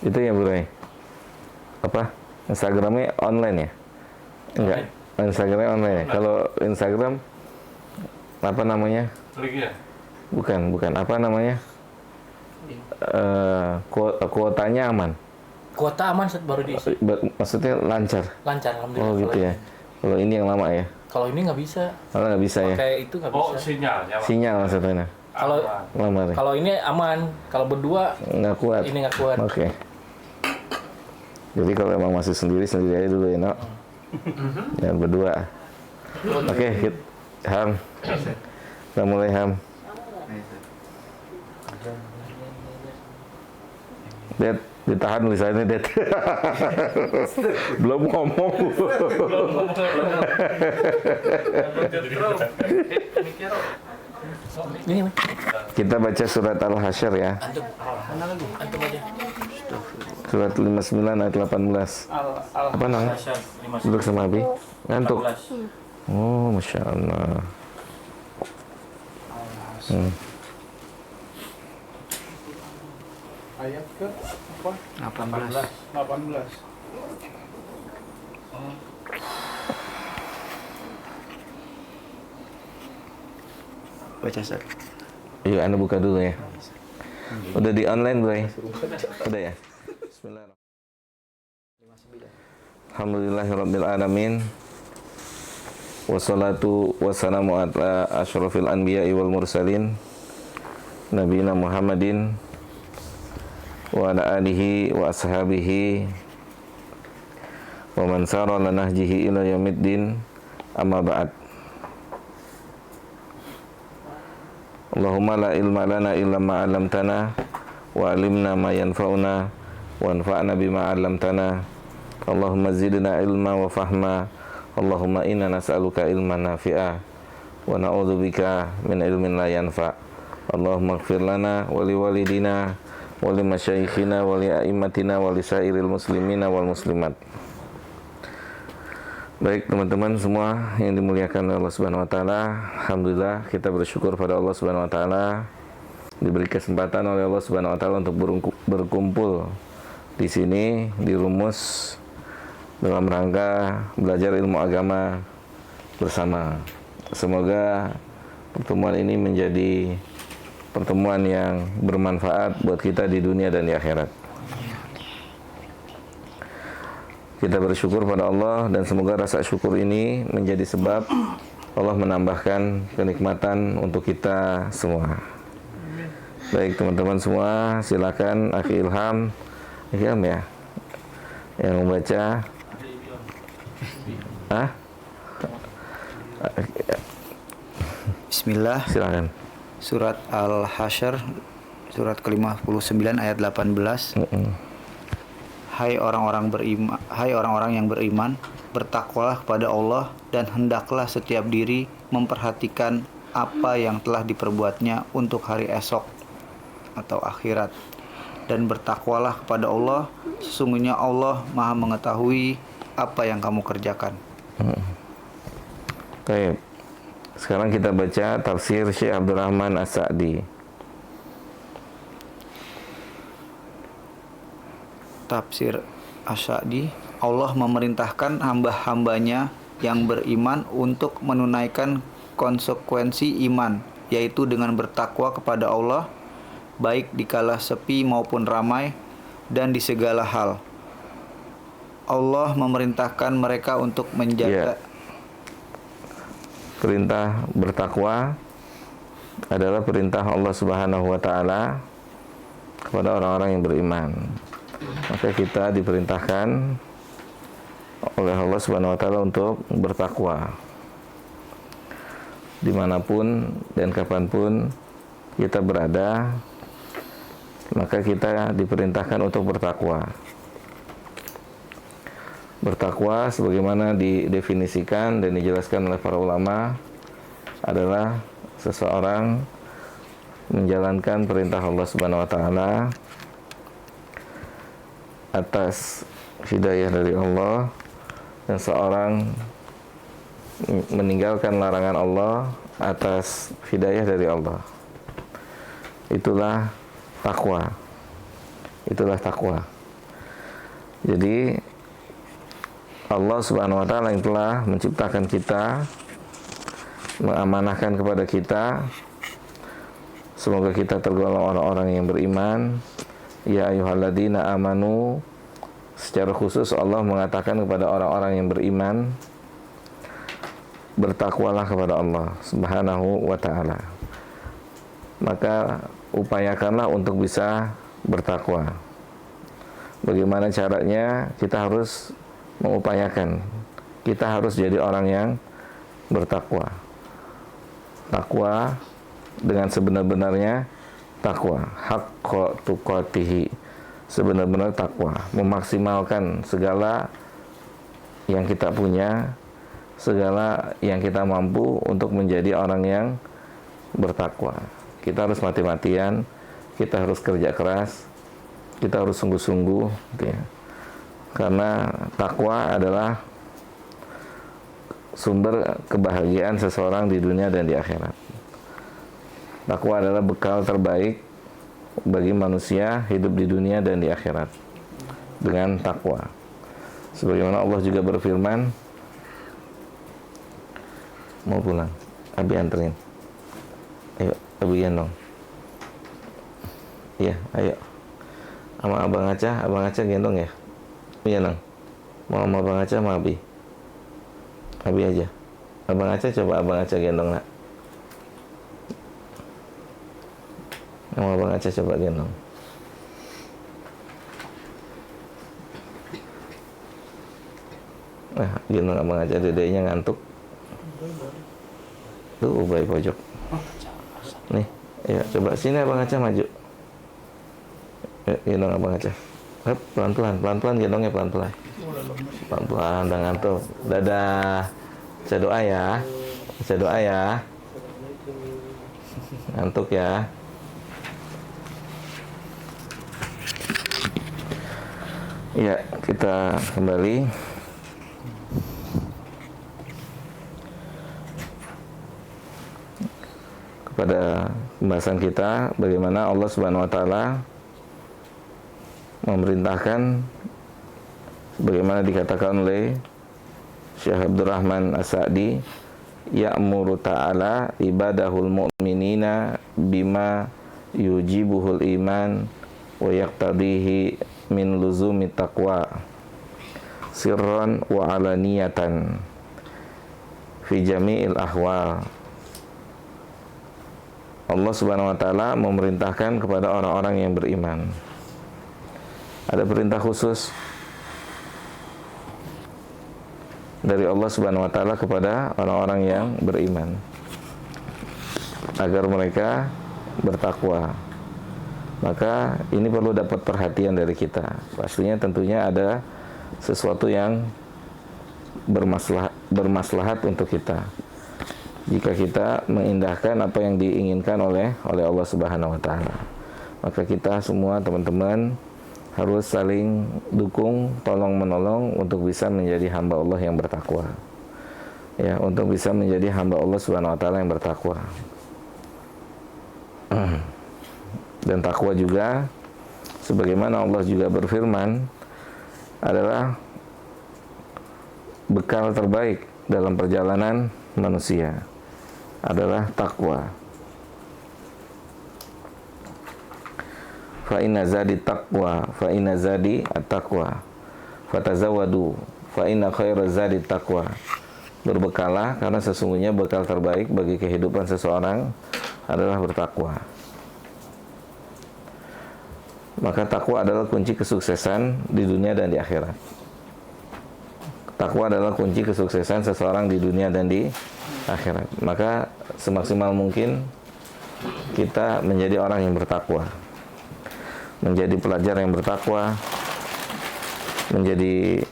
Itu ya Bro. Apa? Instagramnya online ya? Enggak. Instagramnya online ya? Kalau Instagram apa namanya? Link ya? Bukan. Apa namanya? Kuotanya aman. Kuota aman baru diisi. Maksudnya lancar. Lancar, alhamdulillah. Oh gitu ya. Kalau ini yang lama ya? Kalau ini nggak bisa. Kalau nggak bisa ya? Pakai itu nggak bisa. Oh, sinyalnya. Sinyal maksudnya. Kalau Lama ya? kalau ini aman, kalau berdua Nggak kuat. ini nggak kuat. Oke. Jadi kalau emang masih sendiri aja dulu ya, Nok. Jangan berdua. Oke, Ham. Kita mulai Ham. Det, ditahan lisannya Det. Belum ngomong. Ini Kita baca surat Al-Hasyr ya. antum aja. Surat 59 ayat 18. Apa namanya? Duduk sama Abi. Ngantuk. Oh, Masya Allah. Ayat ke apa? 18. Baca Ustaz. Yuk, Anda buka dulu ya. Udah di online, Bro? Udah ya? Bismillahirrahmanirrahim. Alhamdulillahirabbil alamin. Wassalatu wassalamu ala asyrafil anbiya'i wal mursalin nabiyina Muhammadin wa ala alihi wa ashabihi wa man sara ala nahjihi ila yaumiddin, amma ba'd. Allahumma la ilma lana illa ma 'allamtana wa 'allimna ma yanfa'una wa anfa'na bima 'allamtana. Allahumma zidna ilma wa fahma. Allahumma inna nas'aluka ilman nafi'a wa na'udzubika min ilmin la yanfa'. Allahumma ighfir lana wa li walidina wa li masyayikhina wa li a'immatina wa li sairil muslimina wal muslimat. Baik teman-teman semua yang dimuliakan oleh Allah Subhanahu wa taala, alhamdulillah kita bersyukur pada Allah Subhanahu wa taala diberi kesempatan oleh Allah Subhanahu wa taala untuk berkumpul di sini di Rumus dalam rangka belajar ilmu agama bersama. Semoga pertemuan ini menjadi pertemuan yang bermanfaat buat kita di dunia dan di akhirat. Kita bersyukur pada Allah dan semoga rasa syukur ini menjadi sebab Allah menambahkan kenikmatan untuk kita semua. Baik teman-teman semua, silakan Akhi Ilham ya, yang membaca. Bismillah. Silakan. Surat Al-Hasyr, surat ke-59 ayat 18. Hai orang-orang yang beriman, bertakwalah kepada Allah dan hendaklah setiap diri memperhatikan apa yang telah diperbuatnya untuk hari esok atau akhirat. Dan bertakwalah kepada Allah, sesungguhnya Allah Maha mengetahui apa yang kamu kerjakan. Baik. Sekarang kita baca tafsir Syekh Abdurrahman As-Sa'di. Tafsir As-Sa'di, Allah memerintahkan hamba-hambanya yang beriman untuk menunaikan konsekuensi iman, yaitu dengan bertakwa kepada Allah, baik dikala sepi maupun ramai, dan di segala hal. Allah memerintahkan mereka untuk menjaga. Perintah bertakwa adalah perintah Allah Subhanahu wa taala kepada orang-orang yang beriman. Maka kita diperintahkan oleh Allah Subhanahu wa taala untuk bertakwa dimanapun dan kapanpun kita berada, maka kita diperintahkan untuk bertakwa. Bertakwa sebagaimana didefinisikan dan dijelaskan oleh para ulama adalah seseorang menjalankan perintah Allah Subhanahu wa taala atas hidayah dari Allah, dan seorang meninggalkan larangan Allah atas hidayah dari Allah. Itulah takwa. Itulah takwa. Jadi Allah Subhanahu wa taala yang telah menciptakan kita, mengamanahkan kepada kita, semoga kita tergolong orang-orang yang beriman. Ya ayyuhalladzina amanu, secara khusus Allah mengatakan kepada orang-orang yang beriman, bertakwalah kepada Allah Subhanahu wa taala. Maka upayakanlah untuk bisa bertakwa. Bagaimana caranya? Kita harus mengupayakan. Kita harus jadi orang yang bertakwa. Takwa dengan sebenar-benarnya takwa, haqqa tuqatihi, sebenar-benar takwa, memaksimalkan segala yang kita punya, segala yang kita mampu untuk menjadi orang yang bertakwa. Kita harus mati-matian, kita harus kerja keras, kita harus sungguh-sungguh, gitu ya. Karena takwa adalah sumber kebahagiaan seseorang di dunia dan di akhirat. Takwa adalah bekal terbaik bagi manusia hidup di dunia dan di akhirat dengan takwa. Sebagaimana Allah juga berfirman, mau pulang, Abi anterin. Ayo, Abi gendong. Iya, ayo. Sama Abang Aca gendong ya. Iya nang. Mau sama Abang Aca sama Abi. Abi aja. Abang Aca coba Abang Aca gendong nak. Sama Abang Aca coba gendong. Nah, gendong Abang Aca, dedeknya ngantuk. Tuh, ubay pojok. Nih, ayo coba sini Abang Aca maju. Yuk, gendong Abang Aca. Hup, pelan-pelan gendongnya pelan-pelan. Pelan-pelan, udah ngantuk. Dadah. Baca doa ya. Baca doa ya. Ngantuk ya. Ya, kita kembali. Kepada pembahasan kita, bagaimana Allah Subhanahu wa taala memerintahkan, bagaimana dikatakan oleh Syekh Abdurrahman As-Sa'di, ya'muru ta'ala ibadahul mu'minina bima yujibuhul iman wa yaqtadihi min luzumi taqwa sirran wa alaniyatan fi jami'il ahwal. Allah Subhanahu wa taala memerintahkan kepada orang-orang yang beriman. Ada perintah khusus dari Allah Subhanahu wa taala kepada orang-orang yang beriman agar mereka bertakwa. Maka ini perlu dapat perhatian dari kita. Pastinya tentunya ada sesuatu yang bermaslahat untuk kita. Jika kita mengindahkan apa yang diinginkan oleh Allah Subhanahu wa taala. Maka kita semua teman-teman harus saling dukung, tolong menolong untuk bisa menjadi hamba Allah yang bertakwa. Ya, untuk bisa menjadi hamba Allah Subhanahu wa taala yang bertakwa. Dan takwa juga sebagaimana Allah juga berfirman adalah bekal terbaik dalam perjalanan manusia adalah takwa. Fa inna zadi taqwa, fa inna zadi at-taqwa, fatazawwadu, fa inna khaira zadi taqwa. Berbekalah karena sesungguhnya bekal terbaik bagi kehidupan seseorang adalah bertakwa. Maka takwa adalah kunci kesuksesan di dunia dan di akhirat. Takwa adalah kunci kesuksesan seseorang di dunia dan di akhirat. Maka semaksimal mungkin kita menjadi orang yang bertakwa, menjadi pelajar yang bertakwa, menjadi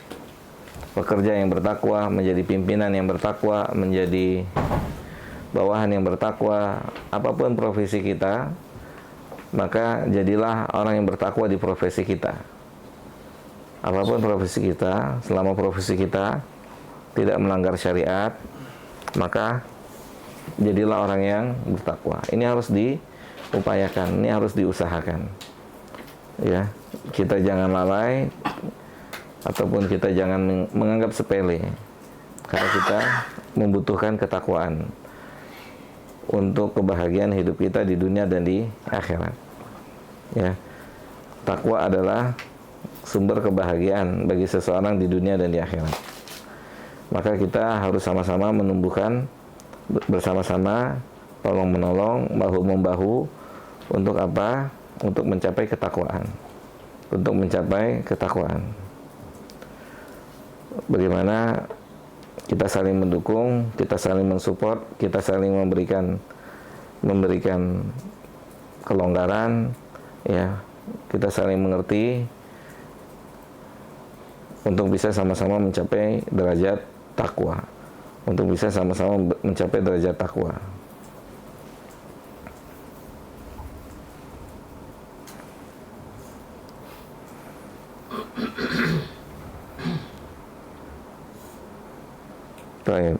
pekerja yang bertakwa, menjadi pimpinan yang bertakwa, menjadi bawahan yang bertakwa. Apapun profesi kita, maka jadilah orang yang bertakwa di profesi kita. Apapun profesi kita, selama profesi kita tidak melanggar syariat, maka jadilah orang yang bertakwa. Ini harus diupayakan, ini harus diusahakan. Ya, kita jangan lalai ataupun kita jangan menganggap sepele, karena kita membutuhkan ketakwaan untuk kebahagiaan hidup kita di dunia dan di akhirat. Ya, takwa adalah sumber kebahagiaan bagi seseorang di dunia dan di akhirat. Maka kita harus sama-sama menumbuhkan bersama-sama, tolong menolong, bahu membahu untuk apa? Untuk mencapai ketakwaan. Untuk mencapai ketakwaan. Bagaimana kita saling mendukung, kita saling mensupport, kita saling memberikan kelonggaran, ya, kita saling mengerti untuk bisa sama-sama mencapai derajat takwa, untuk bisa sama-sama mencapai derajat takwa. Baik.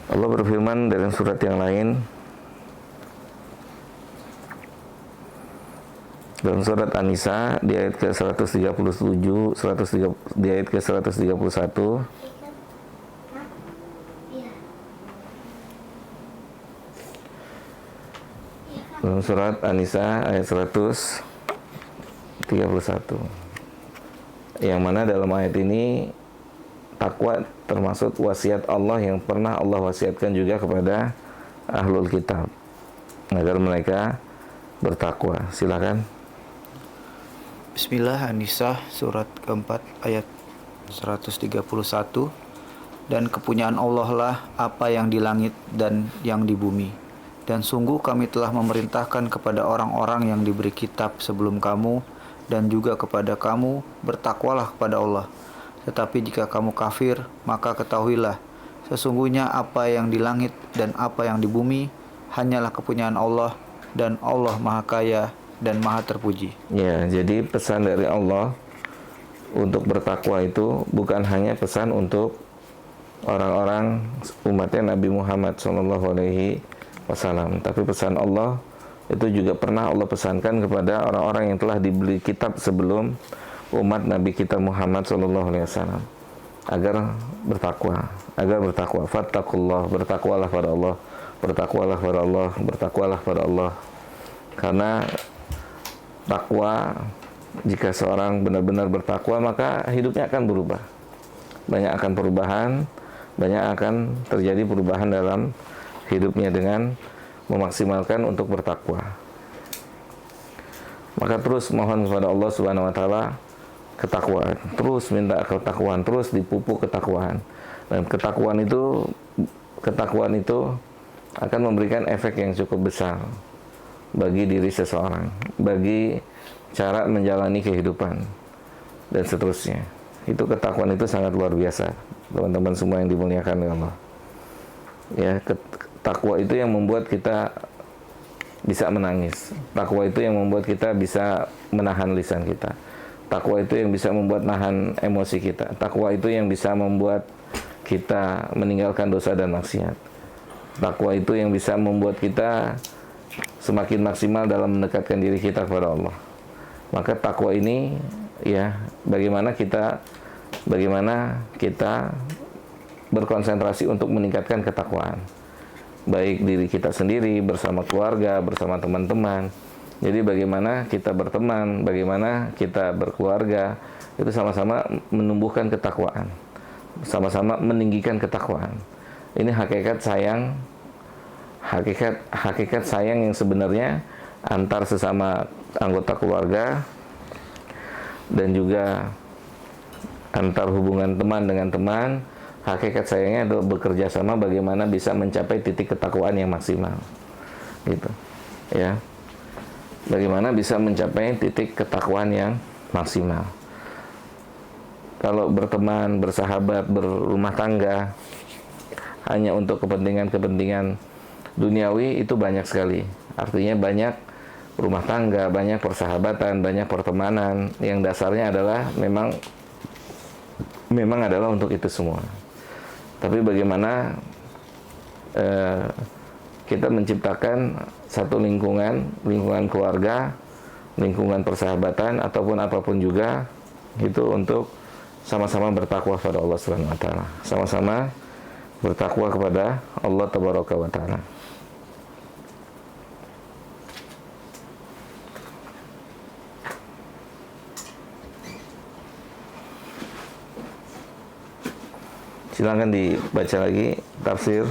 Allah berfirman dalam surat yang lain, dalam surat An-Nisa di ayat ke-137, di ayat ke-131, dalam surat An-Nisa ayat 131, yang mana dalam ayat ini takwa termasuk wasiat Allah yang pernah Allah wasiatkan juga kepada ahlul kitab agar mereka bertakwa. Silakan. Bismillah, An-Nisa surat keempat ayat 131. Dan kepunyaan Allah lah apa yang di langit dan yang di bumi. Dan sungguh kami telah memerintahkan kepada orang-orang yang diberi kitab sebelum kamu dan juga kepada kamu, bertakwalah kepada Allah. Tetapi jika kamu kafir, maka ketahuilah, sesungguhnya apa yang di langit dan apa yang di bumi hanyalah kepunyaan Allah, dan Allah Maha Kaya dan Maha Terpuji. Ya, jadi pesan dari Allah untuk bertakwa itu bukan hanya pesan untuk orang-orang umatnya Nabi Muhammad SAW, tapi pesan Allah itu juga pernah Allah pesankan kepada orang-orang yang telah diberi kitab sebelum umat Nabi kita Muhammad SAW, agar bertakwa, fattaqullah, bertakwalah pada Allah, bertakwalah pada Allah, bertakwalah pada Allah. Karena takwa, jika seorang benar-benar bertakwa, maka hidupnya akan berubah. Banyak akan perubahan, banyak akan terjadi perubahan dalam hidupnya dengan memaksimalkan untuk bertakwa. Maka terus mohon kepada Allah Subhanahu wa taala ketakwaan, terus minta ketakwaan, terus dipupuk ketakwaan. Dan ketakwaan itu akan memberikan efek yang cukup besar bagi diri seseorang, bagi cara menjalani kehidupan dan seterusnya. Itu ketakwaan itu sangat luar biasa, teman-teman semua yang dimuliakan oleh Allah. Ya, takwa itu yang membuat kita bisa menangis. Takwa itu yang membuat kita bisa menahan lisan kita. Takwa itu yang bisa membuat nahan emosi kita. Takwa itu yang bisa membuat kita meninggalkan dosa dan maksiat. Takwa itu yang bisa membuat kita semakin maksimal dalam mendekatkan diri kita kepada Allah. Maka takwa ini, ya, bagaimana kita berkonsentrasi untuk meningkatkan ketakwaan, baik diri kita sendiri, bersama keluarga, bersama teman-teman. Jadi bagaimana kita berteman, bagaimana kita berkeluarga, itu sama-sama menumbuhkan ketakwaan, sama-sama meninggikan ketakwaan. Ini hakikat sayang yang sebenarnya antar sesama anggota keluarga, dan juga antar hubungan teman dengan teman. Hakikat sayangnya adalah bekerja sama bagaimana bisa mencapai titik ketakwaan yang maksimal, gitu, ya. Bagaimana bisa mencapai titik ketakwaan yang maksimal. Kalau berteman, bersahabat, berumah tangga hanya untuk kepentingan-kepentingan duniawi, itu banyak sekali. Artinya banyak rumah tangga, banyak persahabatan, banyak pertemanan yang dasarnya adalah memang memang adalah untuk itu semua. Tapi bagaimana kita menciptakan satu lingkungan keluarga, lingkungan persahabatan ataupun apapun juga itu untuk sama-sama bertakwa kepada Allah Subhanahu wa taala. Sama-sama bertakwa kepada Allah Tabaraka wa taala. Silakan dibaca lagi tafsir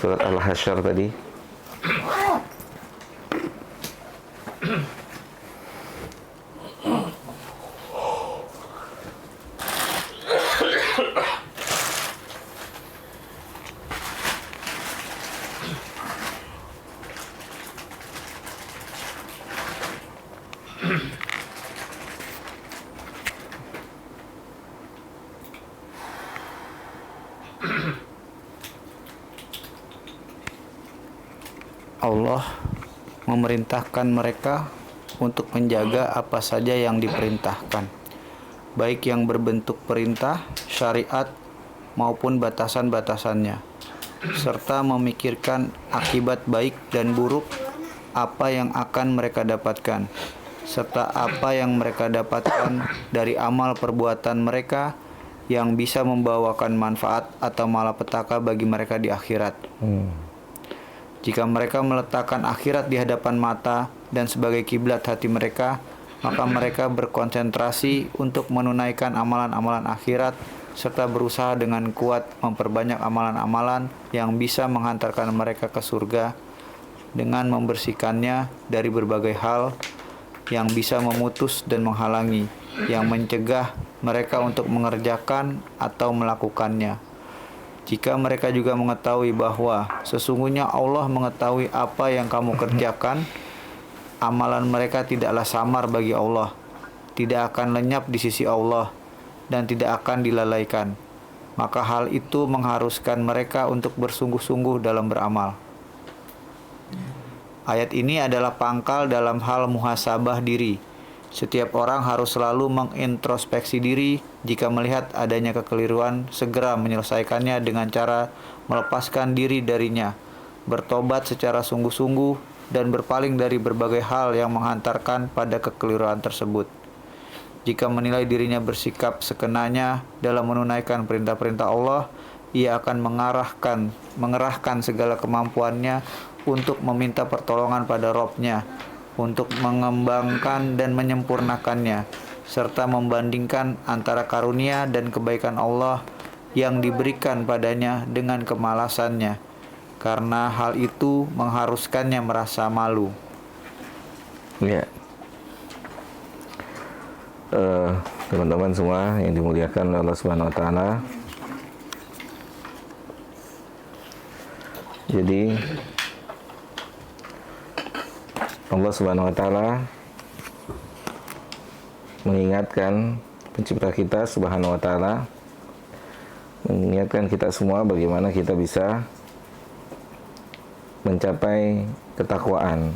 surat Al-Hasyr tadi. Allah memerintahkan mereka untuk menjaga apa saja yang diperintahkan, baik yang berbentuk perintah, syariat, maupun batasan-batasannya, serta memikirkan akibat baik dan buruk apa yang akan mereka dapatkan, serta apa yang mereka dapatkan dari amal perbuatan mereka yang bisa membawakan manfaat atau malapetaka bagi mereka di akhirat. Jika mereka meletakkan akhirat di hadapan mata dan sebagai kiblat hati mereka, maka mereka berkonsentrasi untuk menunaikan amalan-amalan akhirat serta berusaha dengan kuat memperbanyak amalan-amalan yang bisa menghantarkan mereka ke surga dengan membersihkannya dari berbagai hal yang bisa memutus dan menghalangi, yang mencegah mereka untuk mengerjakan atau melakukannya. Jika mereka juga mengetahui bahwa sesungguhnya Allah mengetahui apa yang kamu kerjakan, amalan mereka tidaklah samar bagi Allah, tidak akan lenyap di sisi Allah, dan tidak akan dilalaikan. Maka hal itu mengharuskan mereka untuk bersungguh-sungguh dalam beramal. Ayat ini adalah pangkal dalam hal muhasabah diri. Setiap orang harus selalu mengintrospeksi diri. Jika melihat adanya kekeliruan, segera menyelesaikannya dengan cara melepaskan diri darinya, bertobat secara sungguh-sungguh, dan berpaling dari berbagai hal yang menghantarkan pada kekeliruan tersebut. Jika menilai dirinya bersikap sekenanya dalam menunaikan perintah-perintah Allah, ia akan mengerahkan segala kemampuannya untuk meminta pertolongan pada Rabb-Nya, untuk mengembangkan dan menyempurnakannya, serta membandingkan antara karunia dan kebaikan Allah yang diberikan padanya dengan kemalasannya, karena hal itu mengharuskannya merasa malu. Ya, teman-teman semua yang dimuliakan oleh Allah Subhanahu wa taala. Jadi Allah Subhanahu wa taala mengingatkan pencipta kita Subhanahu wa taala, mengingatkan kita semua bagaimana kita bisa mencapai ketakwaan,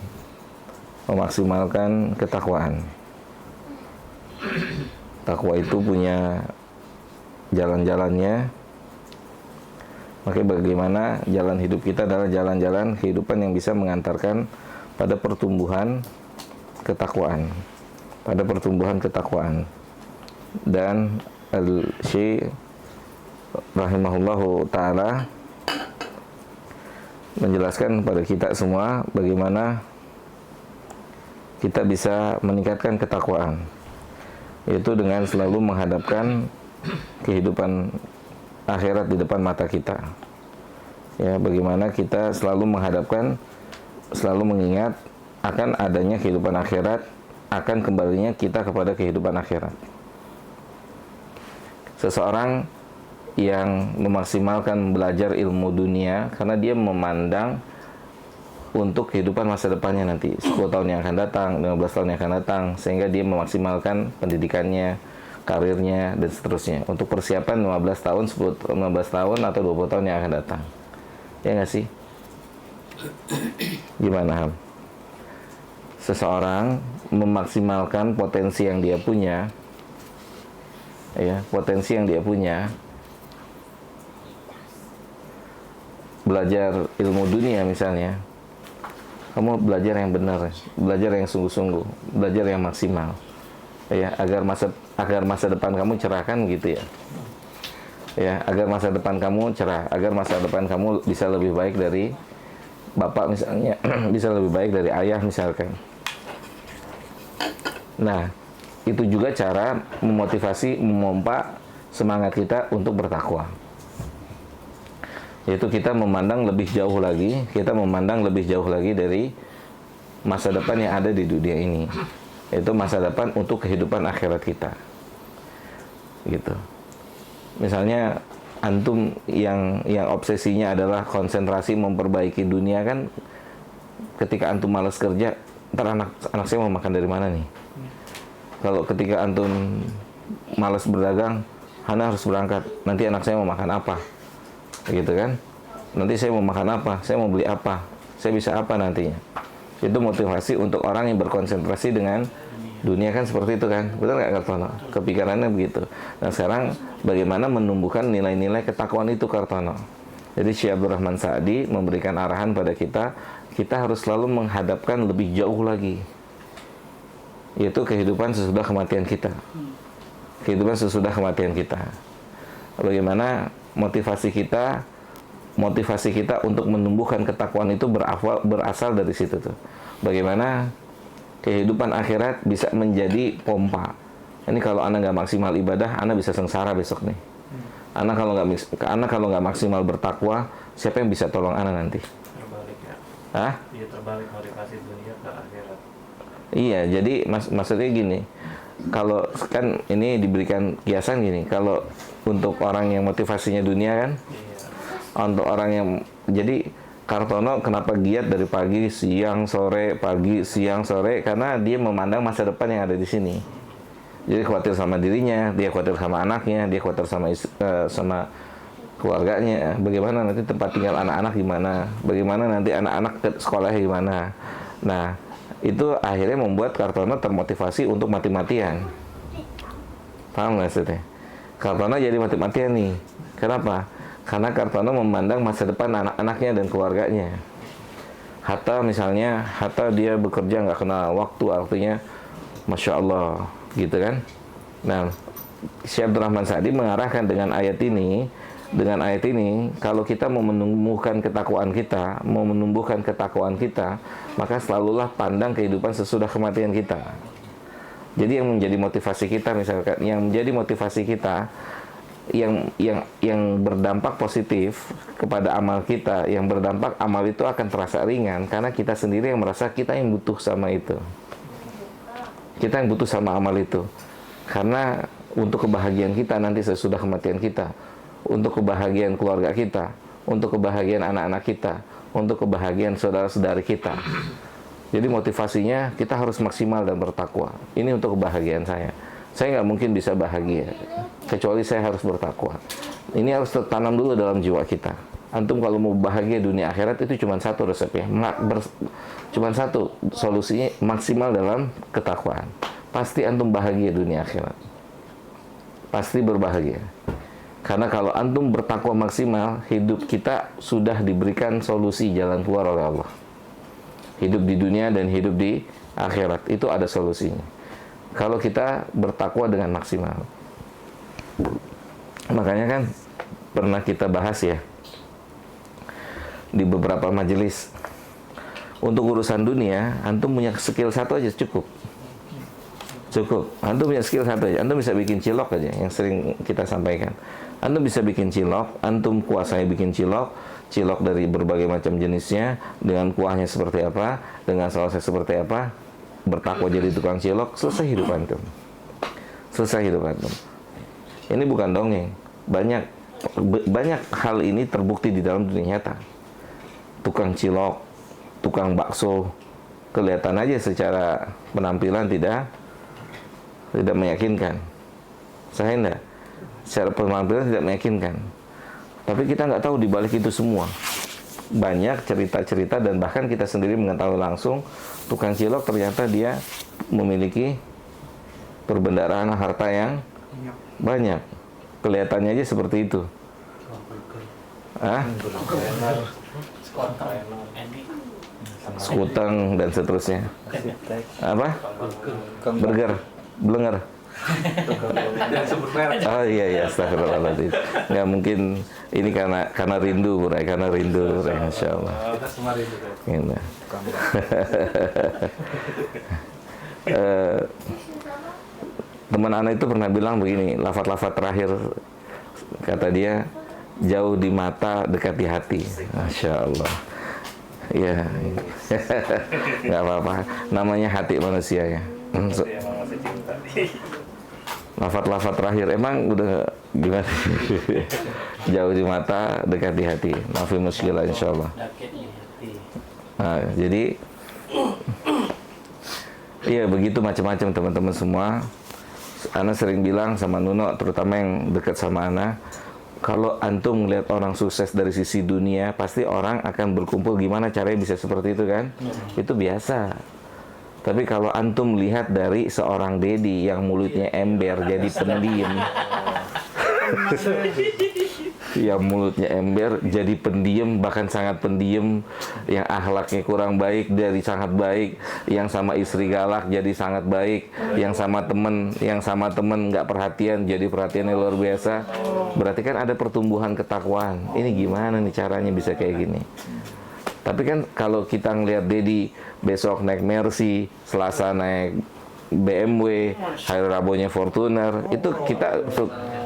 memaksimalkan ketakwaan. Takwa itu punya jalan-jalannya. Maka bagaimana jalan hidup kita adalah jalan-jalan kehidupan yang bisa mengantarkan pada pertumbuhan ketakwaan, dan Al-Syekh rahimahullahu ta'ala menjelaskan kepada kita semua bagaimana kita bisa meningkatkan ketakwaan, yaitu dengan selalu menghadapkan kehidupan akhirat di depan mata kita. Ya, bagaimana kita selalu mengingat akan adanya kehidupan akhirat, akan kembalinya kita kepada kehidupan akhirat. Seseorang yang memaksimalkan belajar ilmu dunia karena dia memandang untuk kehidupan masa depannya nanti, 10 tahun yang akan datang, 15 tahun yang akan datang, sehingga dia memaksimalkan pendidikannya, karirnya, dan seterusnya untuk persiapan 15 tahun, 15 tahun atau 20 tahun yang akan datang. Ya nggak sih? Gimana, Ham? Seseorang memaksimalkan potensi yang dia punya ya, potensi yang dia punya, belajar ilmu dunia misalnya, kamu belajar yang benar, belajar yang sungguh-sungguh, belajar yang maksimal, ya, agar masa depan kamu cerah, kan gitu ya. Ya, agar masa depan kamu cerah, agar masa depan kamu bisa lebih baik dari bapak misalnya, bisa lebih baik dari ayah misalkan. Nah, itu juga cara memotivasi, memompa semangat kita untuk bertakwa. Yaitu kita memandang lebih jauh lagi, dari masa depan yang ada di dunia ini. Itu masa depan untuk kehidupan akhirat kita. Gitu. Misalnya antum yang obsesinya adalah konsentrasi memperbaiki dunia, kan ketika antum malas kerja, ntar anak saya mau makan dari mana nih? Kalau ketika antum malas berdagang, Hana harus berangkat, nanti anak saya mau makan apa? Gitu kan? Nanti saya mau makan apa? Saya mau beli apa? Saya bisa apa nantinya? Itu motivasi untuk orang yang berkonsentrasi dengan dunia, kan seperti itu kan? Betul nggak Kartono? Kepikirannya begitu. Nah sekarang bagaimana menumbuhkan nilai-nilai ketakwaan itu Kartono? Jadi Syekh Abdul Rahman Sa'di memberikan arahan pada kita, kita harus selalu menghadapkan lebih jauh lagi, yaitu kehidupan sesudah kematian kita. Kehidupan sesudah kematian kita. Bagaimana motivasi kita untuk menumbuhkan ketakwaan itu berasal dari situ tuh. Bagaimana kehidupan akhirat bisa menjadi pompa. Ini kalau Anda nggak maksimal ibadah, Anda bisa sengsara besok nih. Anda kalau nggak maksimal bertakwa, siapa yang bisa tolong Anda nanti? Terbalik ya. Hah? Iya, terbalik motivasi dunia ke akhirat. Iya, jadi maksudnya gini. Kalau kan ini diberikan kiasan gini, kalau untuk orang yang motivasinya dunia kan, untuk orang yang, jadi Kartono kenapa giat dari pagi, siang, sore, karena dia memandang masa depan yang ada di sini. Jadi khawatir sama dirinya, dia khawatir sama anaknya, dia khawatir sama keluarganya. Bagaimana nanti tempat tinggal anak-anak gimana? Bagaimana nanti anak-anak ke sekolahnya gimana? Nah, itu akhirnya membuat Kartono termotivasi untuk mati-matian. Paham nggak sih? Kartono jadi mati-matian nih. Kenapa? Karena Kartono memandang masa depan anak-anaknya dan keluarganya. Hatta misalnya, dia bekerja nggak kenal waktu, artinya Masya Allah, gitu kan. Nah, Syekh Abdul Rahman Sa'di mengarahkan dengan ayat ini, kalau kita mau menumbuhkan ketakwaan kita, maka selalulah pandang kehidupan sesudah kematian kita. Jadi yang menjadi motivasi kita, misalkan, yang berdampak positif kepada amal kita, yang berdampak amal itu akan terasa ringan karena kita sendiri yang merasa kita yang butuh sama itu. Kita yang butuh sama amal itu. Karena untuk kebahagiaan kita nanti sesudah kematian kita, untuk kebahagiaan keluarga kita, untuk kebahagiaan anak-anak kita, untuk kebahagiaan saudara-saudari kita. Jadi motivasinya kita harus maksimal dan bertakwa. Ini untuk kebahagiaan saya. Saya nggak mungkin bisa bahagia kecuali saya harus bertakwa. Ini harus tertanam dulu dalam jiwa kita. Antum kalau mau bahagia dunia akhirat itu cuma satu resepnya, cuma satu solusinya, maksimal dalam ketakwaan. Pasti antum bahagia dunia akhirat. Pasti berbahagia. Karena kalau antum bertakwa maksimal, hidup kita sudah diberikan solusi jalan keluar oleh Allah. Hidup di dunia dan hidup di akhirat itu ada solusinya. Kalau kita bertakwa dengan maksimal. Makanya kan pernah kita bahas ya di beberapa majelis, untuk urusan dunia antum punya skill satu aja cukup. Antum punya skill satu aja, antum bisa bikin cilok aja, yang sering kita sampaikan. Antum bisa bikin cilok, antum kuasai bikin cilok dari berbagai macam jenisnya, dengan kuahnya seperti apa, dengan sausnya seperti apa, bertakwa jadi tukang cilok, selesai hidup antum. Ini bukan dongeng. Banyak hal ini terbukti di dalam dunia nyata. Tukang cilok, tukang bakso, kelihatan aja secara penampilan tidak meyakinkan. Saya enggak. Secara penampilan tidak meyakinkan. Tapi kita nggak tahu di balik itu semua. Banyak cerita-cerita dan bahkan kita sendiri mengetahui langsung tukang cilok ternyata dia memiliki perbendaharaan harta yang Banyak. Kelihatannya aja seperti itu. Skuteng dan seterusnya. Apa? Burger, blenger. Oh iya, astagfirullahaladzim. Nggak mungkin, ini karena rindu, Bro. Karena rindu, Masya Allah. Kita semua rindu. Gitu. Teman anak itu pernah bilang begini, lafaz-lafaz terakhir, kata dia, jauh di mata, dekat di hati. Masya Allah. Ya, nggak apa-apa. Namanya hati manusia ya. Lafaz-lafaz terakhir emang udah gimana? Jauh di mata, dekat di hati. Mafi muskilah insyaallah. Nah, jadi iya begitu macam-macam teman-teman semua. Ana sering bilang sama Nuno, terutama yang dekat sama Ana, kalau antum melihat orang sukses dari sisi dunia, pasti orang akan berkumpul gimana caranya bisa seperti itu kan? Itu biasa. Tapi kalau antum lihat dari seorang Dedi yang mulutnya ember jadi pendiam, yang mulutnya ember jadi pendiam, bahkan sangat pendiam, yang akhlaknya kurang baik jadi sangat baik, yang sama istri galak jadi sangat baik, yang sama temen nggak perhatian jadi perhatiannya luar biasa. Berarti kan ada pertumbuhan ketakwaan. Ini gimana nih caranya bisa kayak gini? Tapi kan kalau kita ngelihat Dedi besok naik Mercy, Selasa naik BMW, hari Rabunya Fortuner, itu kita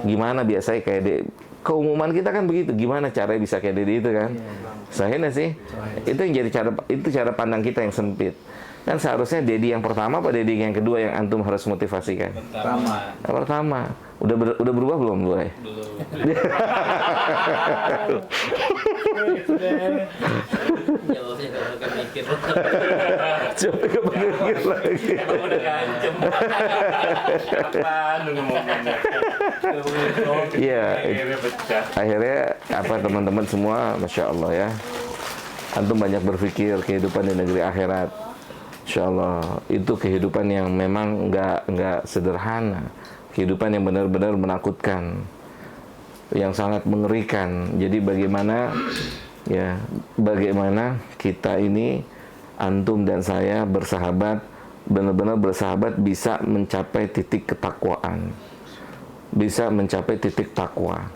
gimana biasanya kayak keumuman kita kan begitu, gimana caranya bisa kayak Dedi itu kan? Sahih nggak sih? Itu yang jadi cara pandang kita yang sempit. Kan seharusnya Dedi yang pertama apa Dedi yang kedua yang antum harus motivasikan? Pertama. Udah berubah belum, Boy? Belum. Jawabnya gak akan mikir. Coba kepikir lagi. Udah ngancem. Kapan ngomongnya? Iya. Akhirnya apa teman-teman semua, Masya Allah ya. Antum banyak berpikir kehidupan di negeri akhirat. Insya Allah itu kehidupan yang memang nggak sederhana, kehidupan yang benar-benar menakutkan, yang sangat mengerikan. Jadi bagaimana kita ini, antum dan saya bersahabat, benar-benar bersahabat bisa mencapai titik ketakwaan, bisa mencapai titik takwa.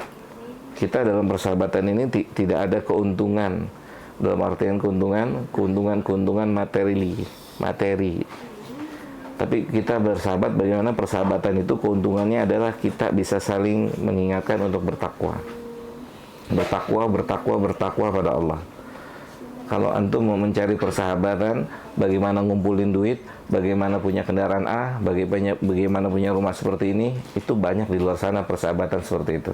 Kita dalam persahabatan ini tidak ada keuntungan, dalam artian keuntungan materi. Tapi kita bersahabat, bagaimana persahabatan itu keuntungannya adalah kita bisa saling mengingatkan untuk bertakwa pada Allah. Kalau antum mau mencari persahabatan, bagaimana ngumpulin duit, bagaimana punya kendaraan A, bagaimana punya rumah seperti ini, itu banyak di luar sana persahabatan seperti itu.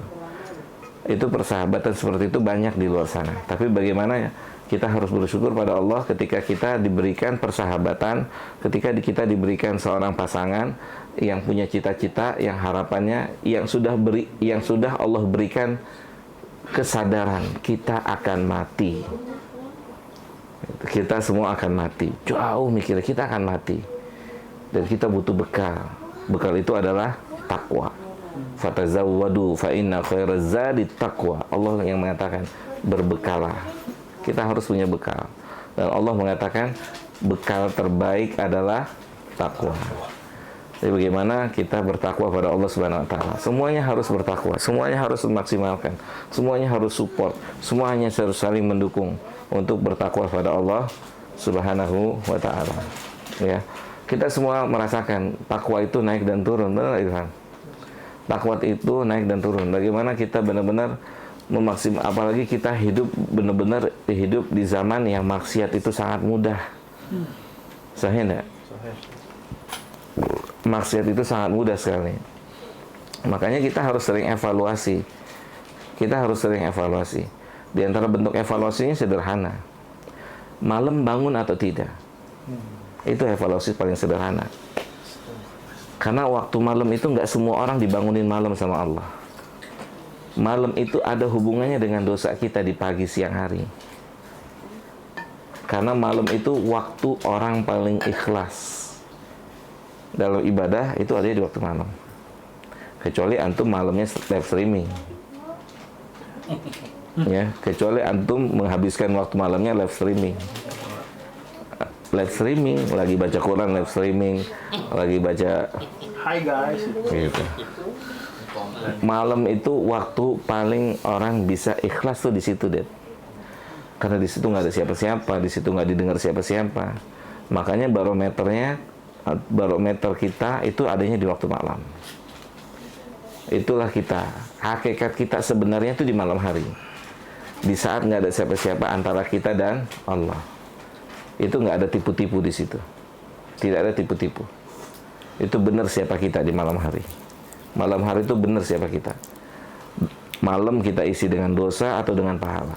Itu persahabatan seperti itu banyak di luar sana. Tapi bagaimana kita harus bersyukur pada Allah ketika kita diberikan persahabatan, ketika kita diberikan seorang pasangan yang punya cita-cita, yang harapannya, yang sudah Allah berikan kesadaran kita akan mati. Kita semua akan mati. Jauh mikirnya kita akan mati. Dan kita butuh bekal. Bekal itu adalah takwa. Fatazawwadu fa inna khairaz zadi taqwa. Allah yang mengatakan berbekalah. Kita harus punya bekal. Dan Allah mengatakan bekal terbaik adalah takwa. Jadi bagaimana kita bertakwa pada Allah Subhanahu wa taala? Semuanya harus bertakwa, semuanya harus memaksimalkan, semuanya harus support, semuanya harus saling mendukung untuk bertakwa pada Allah Subhanahu wa taala. Ya. Kita semua merasakan takwa itu naik dan turun, benar Irfan? Takwa itu naik dan turun. Bagaimana kita benar-benar apalagi kita benar-benar hidup di zaman yang maksiat itu sangat mudah. Sahih enggak? Maksiat itu sangat mudah sekali. Makanya kita harus sering evaluasi. Di antara bentuk evaluasinya sederhana. Malam bangun atau tidak? Itu evaluasi paling sederhana. Karena waktu malam itu nggak semua orang dibangunin malam sama Allah. Malam itu ada hubungannya dengan dosa kita di pagi siang hari. Karena malam itu waktu orang paling ikhlas dalam ibadah, itu ada di waktu malam. kecuali antum malamnya live streaming. Ya, kecuali antum menghabiskan waktu malamnya live streaming. Live streaming, lagi baca Quran, live streaming, lagi baca. Hai guys. Gitu. Malam itu waktu paling orang bisa ikhlas tuh di situ, Det. Karena di situ nggak ada siapa-siapa, di situ nggak didengar siapa-siapa. Makanya barometer kita itu adanya di waktu malam. Itulah kita. Hakikat kita sebenarnya itu di malam hari. Di saat nggak ada siapa-siapa antara kita dan Allah. Itu nggak ada tipu-tipu di situ. Tidak ada tipu-tipu. Itu benar siapa kita di malam hari. Malam hari itu benar siapa kita. Malam kita isi dengan dosa atau dengan pahala.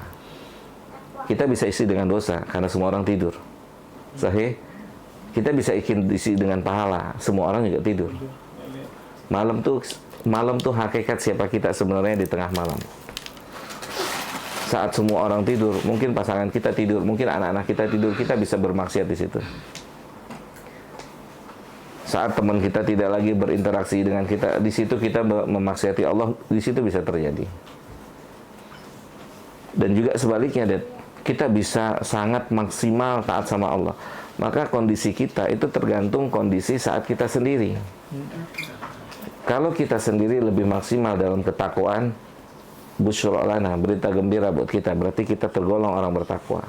Kita bisa isi dengan dosa karena semua orang tidur. Sahih? Kita bisa isi dengan pahala, semua orang juga tidur. Malam tuh hakikat siapa kita sebenarnya di tengah malam. Saat semua orang tidur, mungkin pasangan kita tidur, mungkin anak-anak kita tidur, kita bisa bermaksiat di situ. Saat teman kita tidak lagi berinteraksi dengan kita, di situ kita memaksiati Allah, di situ bisa terjadi. Dan juga sebaliknya, Det, kita bisa sangat maksimal taat sama Allah. Maka kondisi kita itu tergantung kondisi saat kita sendiri. Kalau kita sendiri lebih maksimal dalam ketakwaan, busyra lana, berita gembira buat kita, berarti kita tergolong orang bertakwa.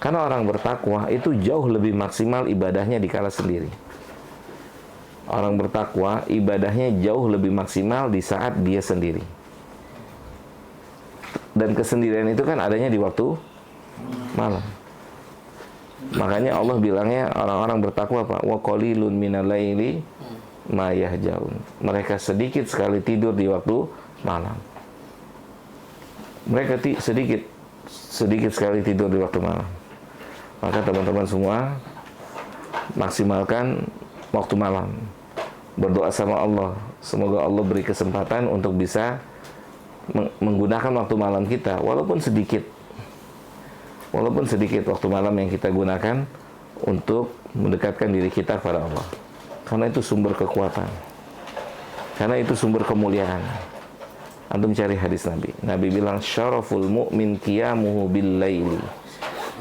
Karena orang bertakwa itu jauh lebih maksimal ibadahnya dikala sendiri. Orang bertakwa ibadahnya jauh lebih maksimal di saat dia sendiri. Dan kesendirian itu kan adanya di waktu malam. Makanya Allah bilangnya orang-orang bertakwa apa? Wa qalilun minal laili ma yahjaun. Mereka sedikit sekali tidur di waktu malam. Mereka sedikit sekali tidur di waktu malam. Maka teman-teman semua maksimalkan waktu malam. Berdoa sama Allah, semoga Allah beri kesempatan untuk bisa menggunakan waktu malam kita, walaupun sedikit waktu malam yang kita gunakan untuk mendekatkan diri kita kepada Allah. Karena itu sumber kekuatan, karena itu sumber kemuliaan. Antum cari hadis Nabi. Nabi bilang syaraful mu'min qiyamuhu bil laili.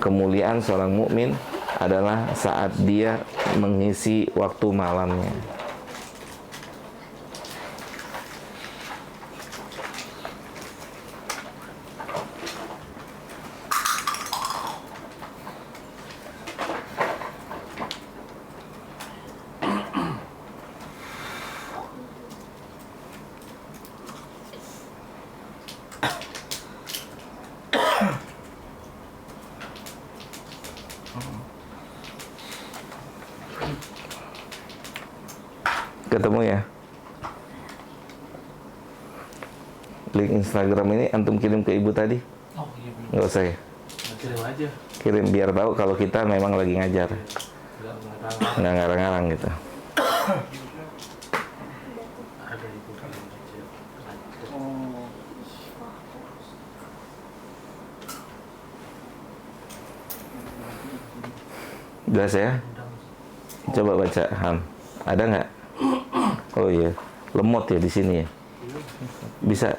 Kemuliaan seorang mukmin adalah saat dia mengisi waktu malamnya. Ketemu ya. Link Instagram ini antum kirim ke ibu tadi? Oh iya belum. Nggak usah ya? Kirim aja. Kirim biar tahu kalau kita memang lagi ngajar. Nggak ngarang-ngarang gitu. Ada di buku aja. Jelas ya? Coba baca Ham. Ada nggak? Oh iya, lemot ya di sini ya. Bisa.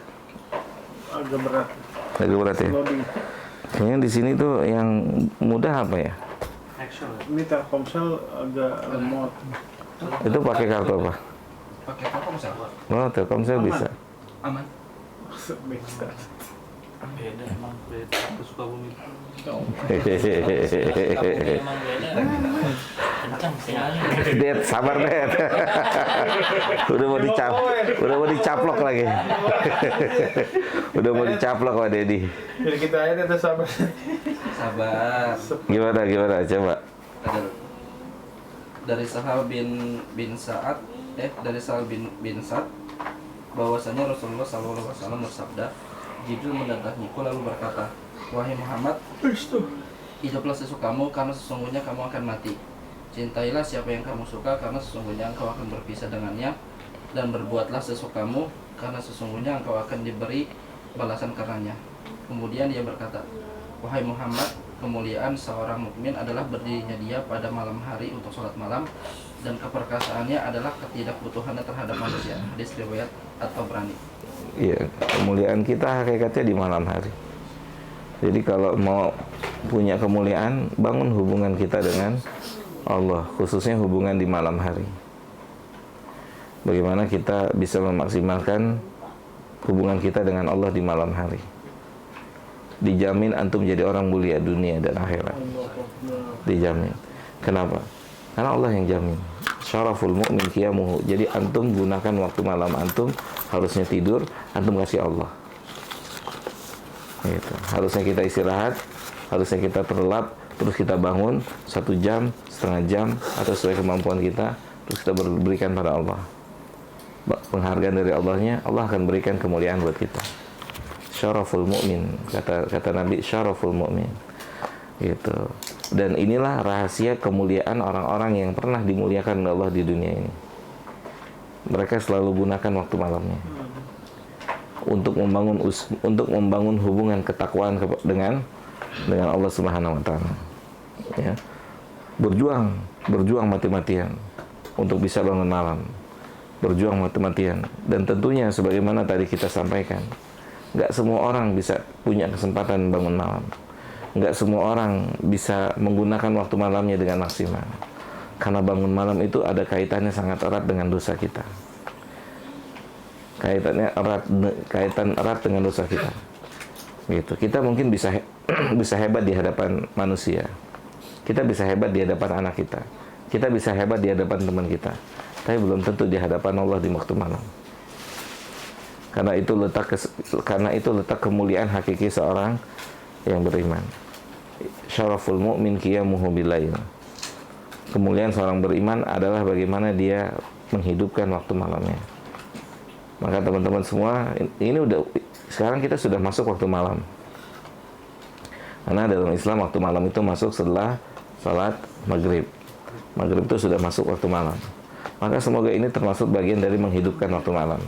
Agak berat. Agak berat ya. Loading. Kayaknya di sini tuh yang mudah apa ya? Action. Ini Telkomsel agak lemot. Itu pakai kartu apa? Pakai Telkomsel. Oh, Telkomsel bisa. Aman. Bisa. Beda emang beda. Aku suka bumi. Hehehe. Emang beda. Kencang sekali. Det, sabar Det. Udah mau dicaplok lagi. Udah mau dicaplok Pak Dedi. Jadi kita aja tetap sabar. Sabar. Gimana coba. Dari Sahal bin Sa'ad dari Sahal bin Sa'ad bahwasanya Rasulullah SAW bersabda, Jibril mendatangiku lalu berkata, wahai Muhammad, hiduplah sesukamu karena sesungguhnya kamu akan mati. Cintailah siapa yang kamu suka karena sesungguhnya engkau akan berpisah dengannya, dan berbuatlah sesukamu karena sesungguhnya engkau akan diberi balasan karenanya. Kemudian dia berkata, wahai Muhammad, kemuliaan seorang mukmin adalah berdirinya dia pada malam hari untuk sholat malam, dan keperkasaannya adalah ketidakbutuhannya terhadap manusia. Hadis riwayat At-Tabrani. Iya, kemuliaan kita hakikatnya di malam hari. Jadi kalau mau punya kemuliaan, bangun hubungan kita dengan Allah, khususnya hubungan di malam hari. Bagaimana kita bisa memaksimalkan hubungan kita dengan Allah di malam hari. Dijamin antum jadi orang mulia dunia dan akhirat. Dijamin. Kenapa? Karena Allah yang jamin. Syaraful mu'min qiyamuhu. Jadi antum gunakan waktu malam antum, harusnya tidur, antum kasih Allah. Gitu. Harusnya kita istirahat, harusnya kita terlelap, terus kita bangun 1 jam, setengah jam, atau sesuai kemampuan kita, terus kita berikan pada Allah. Penghargaan dari Allahnya, Allah akan berikan kemuliaan buat kita. Syaraful mu'min, kata Nabi, syaraful mu'min. Gitu. Dan inilah rahasia kemuliaan orang-orang yang pernah dimuliakan oleh Allah di dunia ini. Mereka selalu gunakan waktu malamnya untuk membangun hubungan ketakwaan dengan Allah Subhanahu wa taala. Ya. Berjuang mati-matian untuk bisa bangun malam. Berjuang mati-matian, dan tentunya sebagaimana tadi kita sampaikan, nggak semua orang bisa punya kesempatan bangun malam. Nggak semua orang bisa menggunakan waktu malamnya dengan maksimal. Karena bangun malam itu ada kaitannya sangat erat dengan dosa kita. Kaitan erat dengan dosa kita. Gitu. Kita mungkin bisa hebat di hadapan manusia. Kita bisa hebat di hadapan anak kita. Kita bisa hebat di hadapan teman kita. Tapi belum tentu di hadapan Allah di waktu malam. Karena itu letak kemuliaan hakiki seorang yang beriman. Syaraful mu'min qiyamuhu bilail. Kemuliaan seorang beriman adalah bagaimana dia menghidupkan waktu malamnya. Maka teman-teman semua, ini sekarang kita sudah masuk waktu malam. Karena dalam Islam waktu malam itu masuk setelah salat maghrib. Maghrib itu sudah masuk waktu malam. Maka semoga ini termasuk bagian dari menghidupkan waktu malam.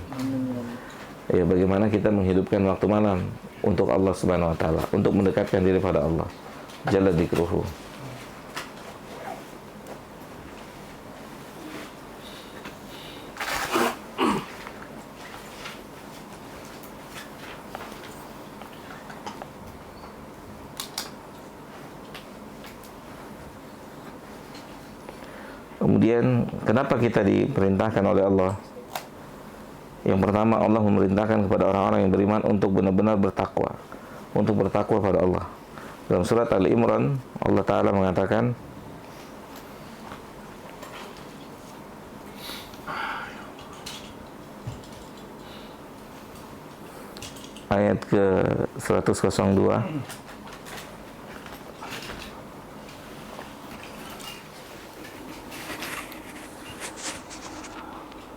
Ya, bagaimana kita menghidupkan waktu malam untuk Allah Subhanahu wa taala, untuk mendekatkan diri pada Allah. Jalla dzikruhu. Kemudian kenapa kita diperintahkan oleh Allah? Yang pertama, Allah memerintahkan kepada orang-orang yang beriman untuk benar-benar bertakwa, untuk bertakwa pada Allah. Dalam surat Al-Imran, Allah Ta'ala mengatakan, ayat ke 102,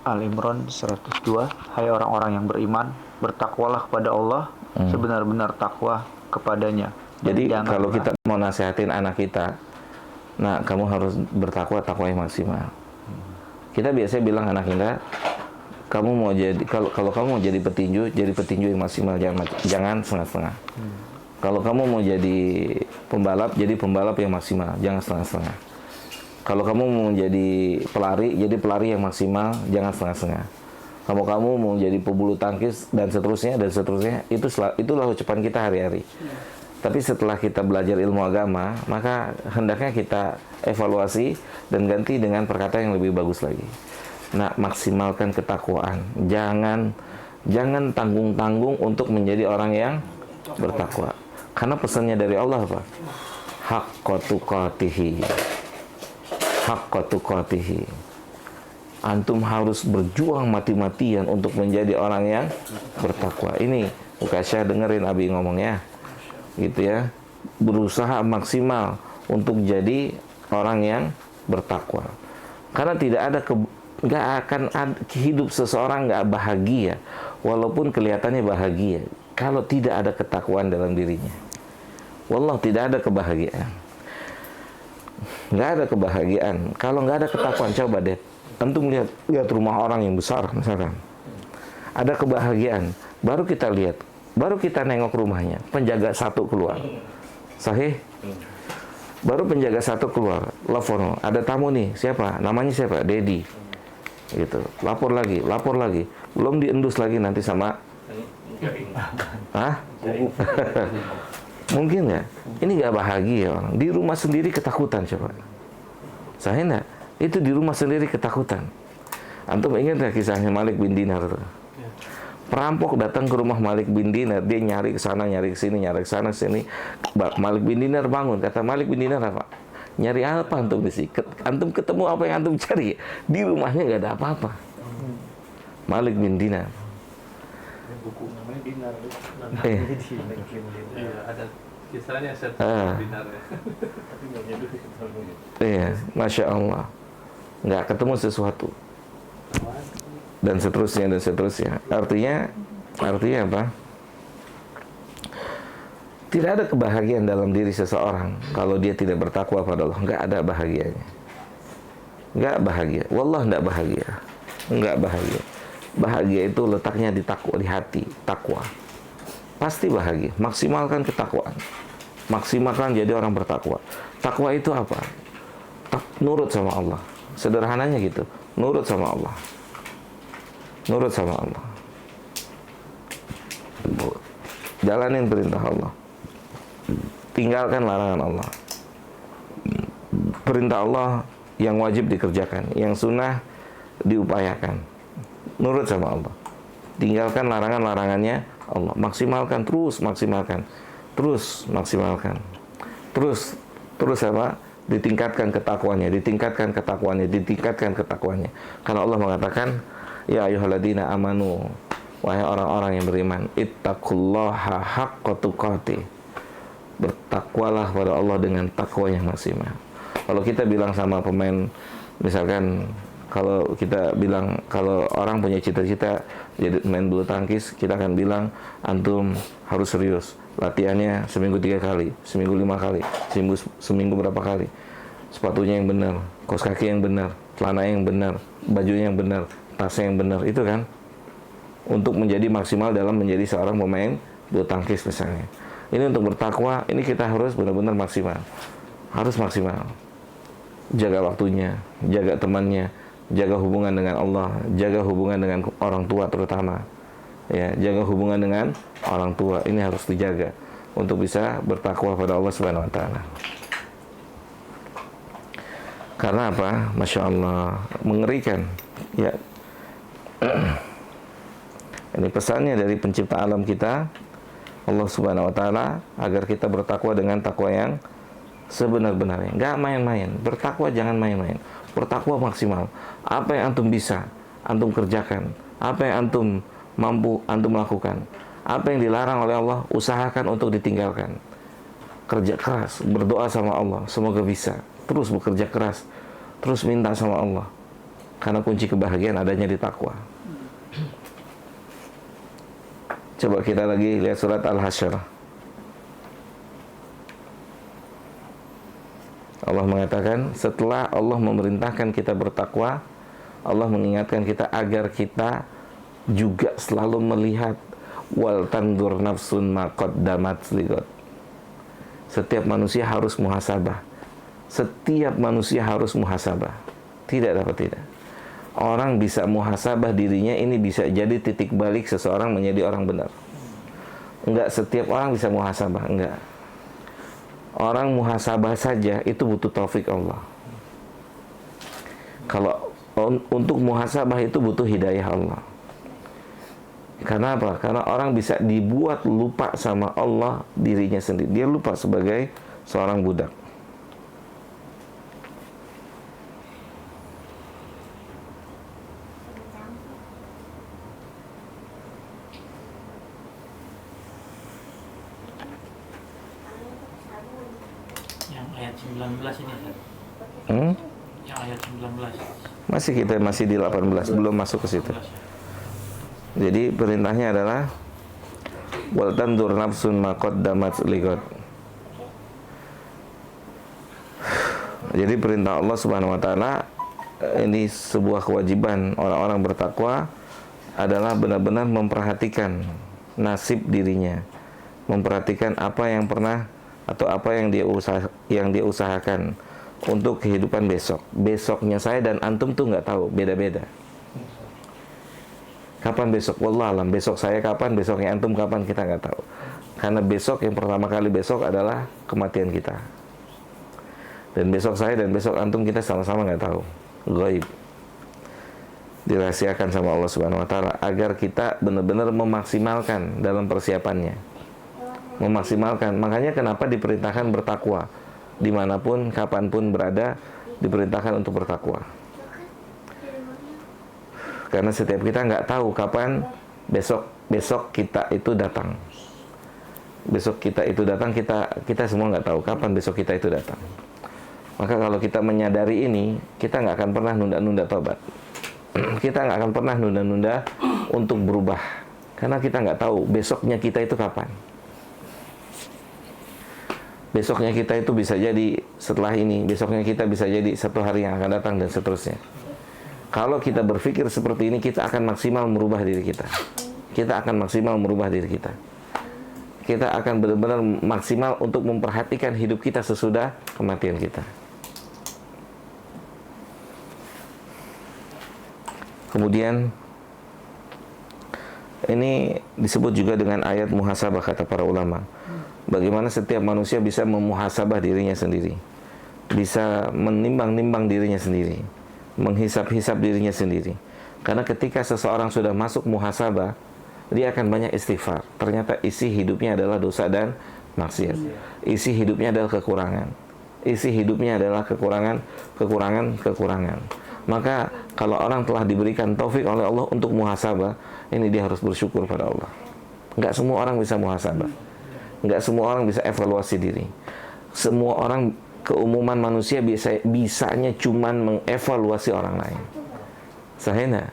Al-Imran 102, hai orang-orang yang beriman, bertakwalah kepada Allah sebenar-benar takwa kepadanya. Jadi kalau kita mau nasihatin anak kita, nah kamu harus bertakwa, takwa yang maksimal. Kita biasanya bilang anak kita, kamu mau jadi kalau kamu mau jadi petinju yang maksimal, jangan setengah-setengah. Kalau kamu mau jadi pembalap yang maksimal, jangan setengah-setengah. Kalau kamu mau jadi pelari yang maksimal, jangan setengah-setengah. Kalau kamu mau jadi pebulu tangkis dan seterusnya, itulah ucapan kita hari-hari. Tapi setelah kita belajar ilmu agama, maka hendaknya kita evaluasi dan ganti dengan perkataan yang lebih bagus lagi. Nah, maksimalkan ketakwaan. Jangan tanggung-tanggung untuk menjadi orang yang bertakwa. Karena pesannya dari Allah apa? Haqqa tuqatihi. Haqqa tuqatihi. Antum harus berjuang mati-matian untuk menjadi orang yang bertakwa. Ini Ukasya dengerin Abi ngomong ya. Gitu ya, berusaha maksimal untuk jadi orang yang bertakwa. Karena nggak akan hidup seseorang nggak bahagia, walaupun kelihatannya bahagia, kalau tidak ada ketakwaan dalam dirinya. Wallah, tidak ada kebahagiaan. Nggak ada kebahagiaan kalau nggak ada ketakwaan. Coba deh, antum lihat rumah orang yang besar misalkan, ada kebahagiaan, baru kita nengok rumahnya, penjaga satu keluar. Sahih? Baru penjaga satu keluar. Lapor, ada tamu nih, siapa? Namanya siapa? Dedi. Gitu. Lapor lagi. Belum diendus lagi nanti sama Hah? Mungkin nggak? Ini nggak bahagia orang. Di rumah sendiri ketakutan coba. Saya enggak. Itu di rumah sendiri ketakutan. Antum ingat nggak kisahnya Malik bin Dinar tuh? Perampok datang ke rumah Malik bin Dinar, dia nyari ke sana, nyari ke sini, nyari ke sana, sini. Malik bin Dinar bangun, kata Malik bin Dinar apa? Nyari apa antum di sini? Antum ketemu apa yang antum cari? Di rumahnya nggak ada apa-apa. Malik bin Dinar. Buku namanya Dinar. Iya. Iya, ada kisahnya saya Dinar ya. Tapi nggak jadi Iya, Masya Allah. Nggak ketemu sesuatu. Dan seterusnya. Artinya apa? Tidak ada kebahagiaan dalam diri seseorang kalau dia tidak bertakwa pada Allah. Nggak ada bahagianya. Nggak bahagia. Wallah nggak bahagia. Nggak bahagia. Bahagia itu letaknya di takwa, di hati, takwa. Pasti bahagia. Maksimalkan ketakwaan. Maksimalkan jadi orang bertakwa. Takwa itu apa? Nurut sama Allah. Sederhananya gitu. Nurut sama Allah. Nurut sama Allah. Jalanin perintah Allah. Tinggalkan larangan Allah. Perintah Allah yang wajib dikerjakan, yang sunnah diupayakan. Nurut sama Allah. Tinggalkan larangan-larangannya Allah. Maksimalkan, terus maksimalkan. Terus maksimalkan. Terus apa? Ditingkatkan ketakwanya, ditingkatkan ketakwanya, ditingkatkan ketakwanya. Karena Allah mengatakan, ya ayyuhalladzina amanu, wahai orang-orang yang beriman, ittaqullaha haqqa tuqatih. Bertakwalah pada Allah dengan takwa yang maksimal. Kalau kita bilang sama pemain, misalkan kalau kita bilang, kalau orang punya cita-cita jadi main bulu tangkis, kita akan bilang, antum harus serius. Latihannya seminggu 3 kali, seminggu 5 kali, seminggu berapa kali. Sepatunya yang benar, kaos kaki yang benar, celana yang benar, bajunya yang benar, tasnya yang benar, itu kan. Untuk menjadi maksimal dalam menjadi seorang pemain bulu tangkis misalnya. Ini untuk bertakwa, ini kita harus benar-benar maksimal. Harus maksimal. Jaga waktunya, jaga temannya, jaga hubungan dengan Allah, jaga hubungan dengan orang tua terutama. Ya, jaga hubungan dengan orang tua. Ini harus dijaga untuk bisa bertakwa pada Allah Subhanahu wa taala. Karena apa? Masya Allah, mengerikan. Ya. Ini pesannya dari pencipta alam kita, Allah Subhanahu wa taala, agar kita bertakwa dengan takwa yang sebenar-benarnya. Enggak main-main. Bertakwa jangan main-main. Bertakwa maksimal. Apa yang antum bisa, antum kerjakan. Apa yang antum mampu, antum lakukan. Apa yang dilarang oleh Allah, usahakan untuk ditinggalkan. Kerja keras, berdoa sama Allah, semoga bisa. Terus bekerja keras, terus minta sama Allah. Karena kunci kebahagiaan adanya di takwa. Coba kita lagi lihat surat Al-Hasyr. Allah mengatakan, setelah Allah memerintahkan kita bertakwa, Allah mengingatkan kita agar kita juga selalu melihat wal tandur nafsun ma qaddamat ligat. Setiap manusia harus muhasabah. Setiap manusia harus muhasabah. Tidak dapat tidak. Orang bisa muhasabah dirinya, ini bisa jadi titik balik seseorang menjadi orang benar. Enggak setiap orang bisa muhasabah, enggak. Orang muhasabah saja itu butuh taufik Allah. Kalau untuk muhasabah itu butuh hidayah Allah. Karena apa? Karena orang bisa dibuat lupa sama Allah dirinya sendiri. Dia lupa sebagai seorang budak. Yang ayat 19 ini Ustaz. Yang ayat 19. Masih di 18, belum masuk ke situ. 19 ya. Jadi perintahnya adalah wal tandur nafsun ma qaddamat ligat. Jadi perintah Allah Subhanahu wa taala, ini sebuah kewajiban orang-orang bertakwa adalah benar-benar memperhatikan nasib dirinya, memperhatikan apa yang pernah atau apa yang dia usahakan, untuk kehidupan besok. Besoknya saya dan antum tuh nggak tahu, beda-beda. Kapan besok? Wallah alam. Besok saya kapan, besoknya antum kapan, kita nggak tahu. Karena besok, yang pertama kali besok adalah kematian kita. Dan besok saya dan besok antum kita sama-sama nggak tahu. Gaib. Dirahasiakan sama Allah Subhanahu wa taala agar kita benar-benar memaksimalkan dalam persiapannya. Memaksimalkan. Makanya kenapa diperintahkan bertakwa. Dimanapun, kapanpun berada, diperintahkan untuk bertakwa. Karena setiap kita nggak tahu kapan besok kita itu datang. Besok kita itu datang, kita semua nggak tahu kapan besok kita itu datang. Maka kalau kita menyadari ini, kita nggak akan pernah nunda-nunda tobat. Kita nggak akan pernah nunda-nunda untuk berubah. Karena kita nggak tahu besoknya kita itu kapan. Besoknya kita itu bisa jadi setelah ini, besoknya kita bisa jadi 1 hari yang akan datang dan seterusnya. Kalau kita berpikir seperti ini, kita akan maksimal merubah diri kita. Kita akan maksimal merubah diri kita. Kita akan benar-benar maksimal untuk memperhatikan hidup kita sesudah kematian kita. Kemudian ini disebut juga dengan ayat muhasabah, kata para ulama. Bagaimana setiap manusia bisa memuhasabah dirinya sendiri, bisa menimbang-nimbang dirinya sendiri, menghisap-hisap dirinya sendiri. Karena ketika seseorang sudah masuk muhasabah, dia akan banyak istighfar. Ternyata isi hidupnya adalah dosa dan maksiat. Isi hidupnya adalah kekurangan. Isi hidupnya adalah kekurangan. Maka kalau orang telah diberikan taufik oleh Allah untuk muhasabah, ini dia harus bersyukur pada Allah. Enggak semua orang bisa muhasabah. Enggak semua orang bisa evaluasi diri. Semua orang, keumuman manusia bisanya cuman mengevaluasi orang lain. Sahena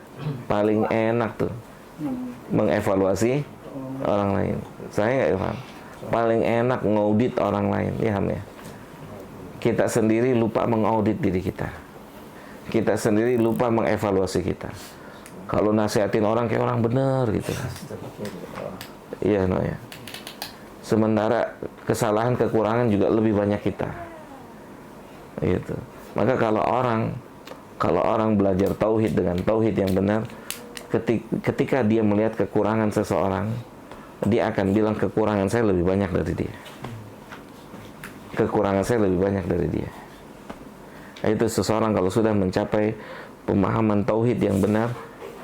paling enak tuh mengevaluasi orang lain. Saya nggak Irfan, paling enak ngaudit orang lain, ya Ham ya. Kita sendiri lupa mengaudit diri kita. Kita sendiri lupa mengevaluasi kita. Kalau nasihatin orang kayak orang bener gitu. Iya no ya. Sementara kesalahan, kekurangan juga lebih banyak kita. Gitu. Maka kalau orang belajar tauhid dengan tauhid yang benar, ketika dia melihat kekurangan seseorang, dia akan bilang kekurangan saya lebih banyak dari dia. Kekurangan saya lebih banyak dari dia. Itu seseorang kalau sudah mencapai pemahaman tauhid yang benar,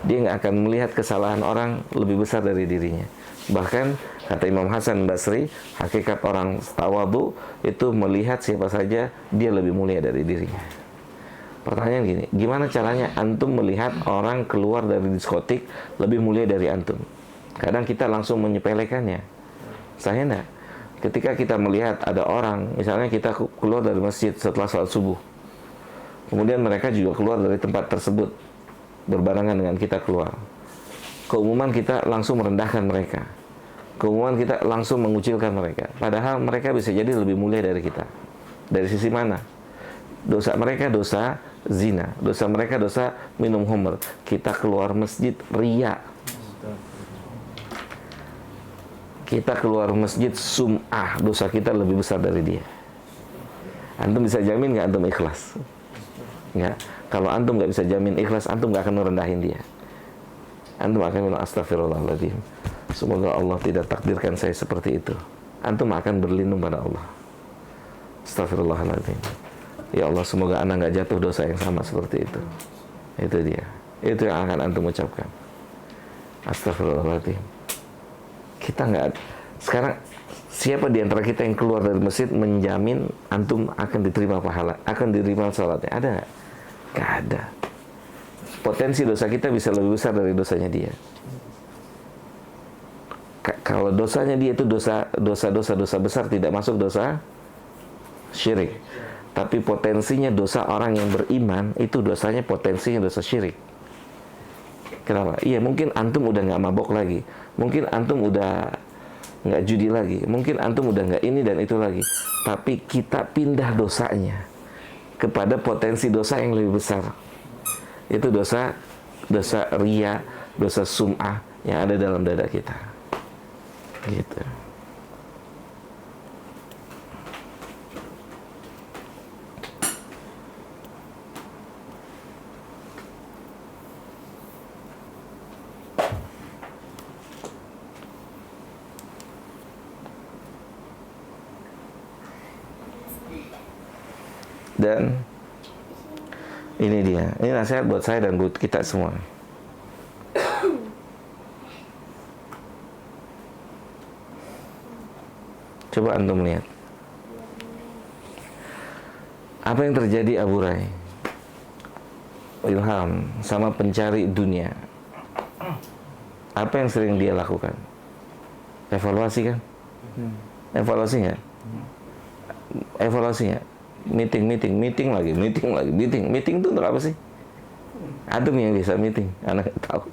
dia nggak akan melihat kesalahan orang lebih besar dari dirinya. Bahkan kata Imam Hasan Basri, hakikat orang tawadu itu melihat siapa saja dia lebih mulia dari dirinya. Pertanyaan gini, gimana caranya antum melihat orang keluar dari diskotik lebih mulia dari antum? Kadang kita langsung menyepelekannya. Saya enggak. Ketika kita melihat ada orang, misalnya kita keluar dari masjid setelah salat subuh, kemudian mereka juga keluar dari tempat tersebut berbarengan dengan kita keluar. Keumuman kita langsung merendahkan mereka. Keumuman kita langsung mengucilkan mereka. Padahal mereka bisa jadi lebih mulia dari kita. Dari sisi mana? Dosa mereka dosa zina, dosa mereka dosa minum khamr. Kita keluar masjid riya. Kita keluar masjid sum'ah, dosa kita lebih besar dari dia. Antum bisa jamin nggak antum ikhlas? Nggak. Kalau antum nggak bisa jamin ikhlas, antum nggak akan merendahin dia. Antum akan bilang astagfirullahaladzim, semoga Allah tidak takdirkan saya seperti itu. Antum akan berlindung pada Allah. Astagfirullahaladzim, ya Allah, semoga anak nggak jatuh dosa yang sama seperti itu. Itu dia. Itu yang akan antum ucapkan. Astagfirullahaladzim. Kita nggak. Sekarang siapa di antara kita yang keluar dari masjid menjamin antum akan diterima pahala, akan diterima salatnya? Ada nggak? Nggak ada. Potensi dosa kita bisa lebih besar dari dosanya dia. Kalau dosanya dia itu dosa besar, tidak masuk dosa syirik. Tapi potensinya dosa orang yang beriman itu dosanya potensinya dosa syirik. Kenapa? Iya, mungkin antum udah nggak mabok lagi, mungkin antum udah nggak judi lagi, mungkin antum udah nggak ini dan itu lagi. Tapi kita pindah dosanya kepada potensi dosa yang lebih besar. Itu dosa riya, dosa sum'ah yang ada dalam dada kita. Gitu. Dan ini dia, ini nasihat buat saya dan buat kita semua. Coba antum lihat apa yang terjadi Abu Rai, Ilham sama pencari dunia. Apa yang sering dia lakukan? Evaluasi kan? Evaluasi nggak? Evaluasi nggak? Meeting lagi. Meeting itu untuk apa sih? Antum yang bisa meeting, anak tahu.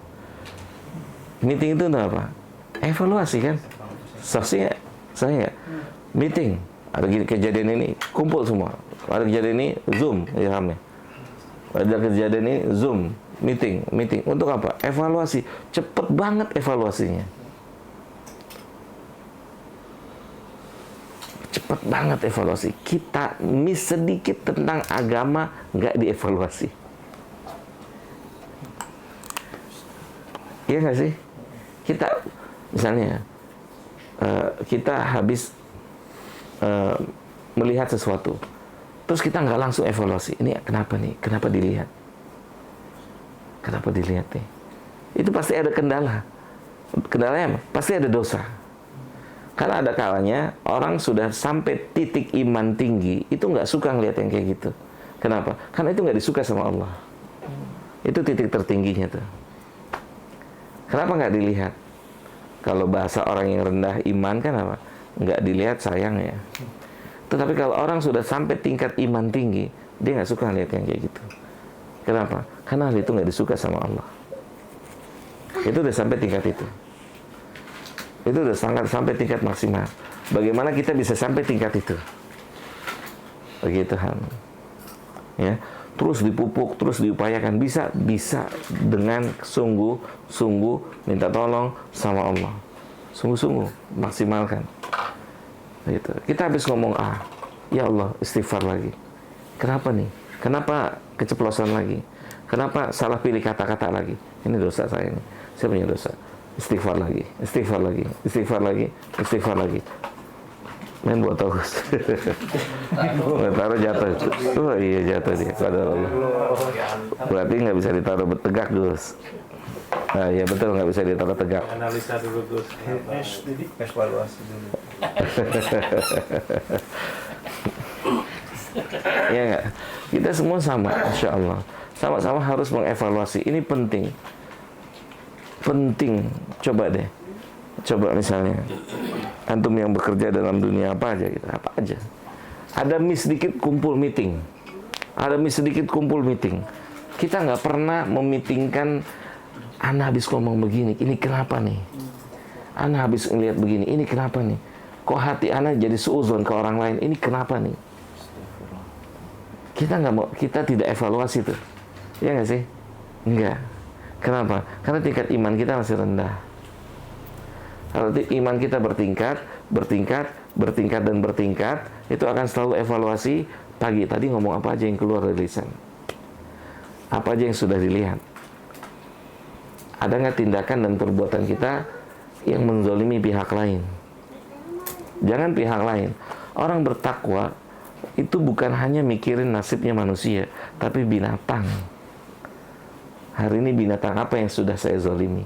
Meeting itu untuk apa? Evaluasi kan? Saksi nggak? Saya meeting, ada kejadian ini, kumpul semua. Ada kejadian ini, Zoom, Ilhamnya. Ada kejadian ini, Zoom, meeting. Untuk apa? Evaluasi. Cepet banget evaluasinya. Cepet banget evaluasi. Kita miss sedikit tentang agama, nggak dievaluasi. Iya nggak sih? Kita, misalnya, kita habis melihat sesuatu, terus kita nggak langsung evaluasi. Ini kenapa nih? Kenapa dilihat? Kenapa dilihat nih? Itu pasti ada kendala. Kendalanya apa? Pasti ada dosa. Karena ada kalanya orang sudah sampai titik iman tinggi, itu nggak suka ngelihat yang kayak gitu. Kenapa? Karena itu nggak disuka sama Allah. Itu titik tertingginya tuh. Kenapa nggak dilihat? Kalau bahasa orang yang rendah iman kan apa? Nggak dilihat sayang ya. Tetapi kalau orang sudah sampai tingkat iman tinggi, dia nggak suka lihat yang kayak gitu. Kenapa? Karena hal itu nggak disuka sama Allah. Itu udah sampai tingkat itu. Itu udah sangat sampai tingkat maksimal. Bagaimana kita bisa sampai tingkat itu? Begitu Han. Ya, terus dipupuk, terus diupayakan, bisa dengan sungguh minta tolong sama Allah. Sungguh-sungguh maksimalkan. Gitu. Kita habis ngomong ya Allah, istighfar lagi. Kenapa nih? Kenapa keceplosan lagi? Kenapa salah pilih kata-kata lagi? Ini dosa saya ini. Saya punya dosa. Istighfar lagi. Main buat togus. Taruh jatuh. Oh iya jatuh dia. Allah. Berarti nggak bisa ditaruh tegak Gus. Nah ya betul, nggak bisa ditaruh tegak. Analisa dulu Gus. Evaluasi dulu. Ya nggak? Kita semua sama, insya Allah. Sama-sama harus mengevaluasi. Ini penting. Coba deh. Coba misalnya antum yang bekerja dalam dunia apa aja gitu, apa aja. Ada miss sedikit kumpul meeting. Kita nggak pernah memitingkan. Ana habis ngomong begini, ini kenapa nih? Ana habis ngeliat begini, ini kenapa nih? Kok hati Ana jadi suuzon ke orang lain, ini kenapa nih? Kita tidak evaluasi tuh, ya nggak sih? Enggak. Kenapa? Karena tingkat iman kita masih rendah. Kalau iman kita bertingkat, itu akan selalu evaluasi. Pagi tadi ngomong apa aja yang keluar dari lisan, apa aja yang sudah dilihat. Ada nggak tindakan dan perbuatan kita yang menzolimi pihak lain? Jangan pihak lain. Orang bertakwa itu bukan hanya mikirin nasibnya manusia, tapi binatang. Hari ini binatang apa yang sudah saya zolimi?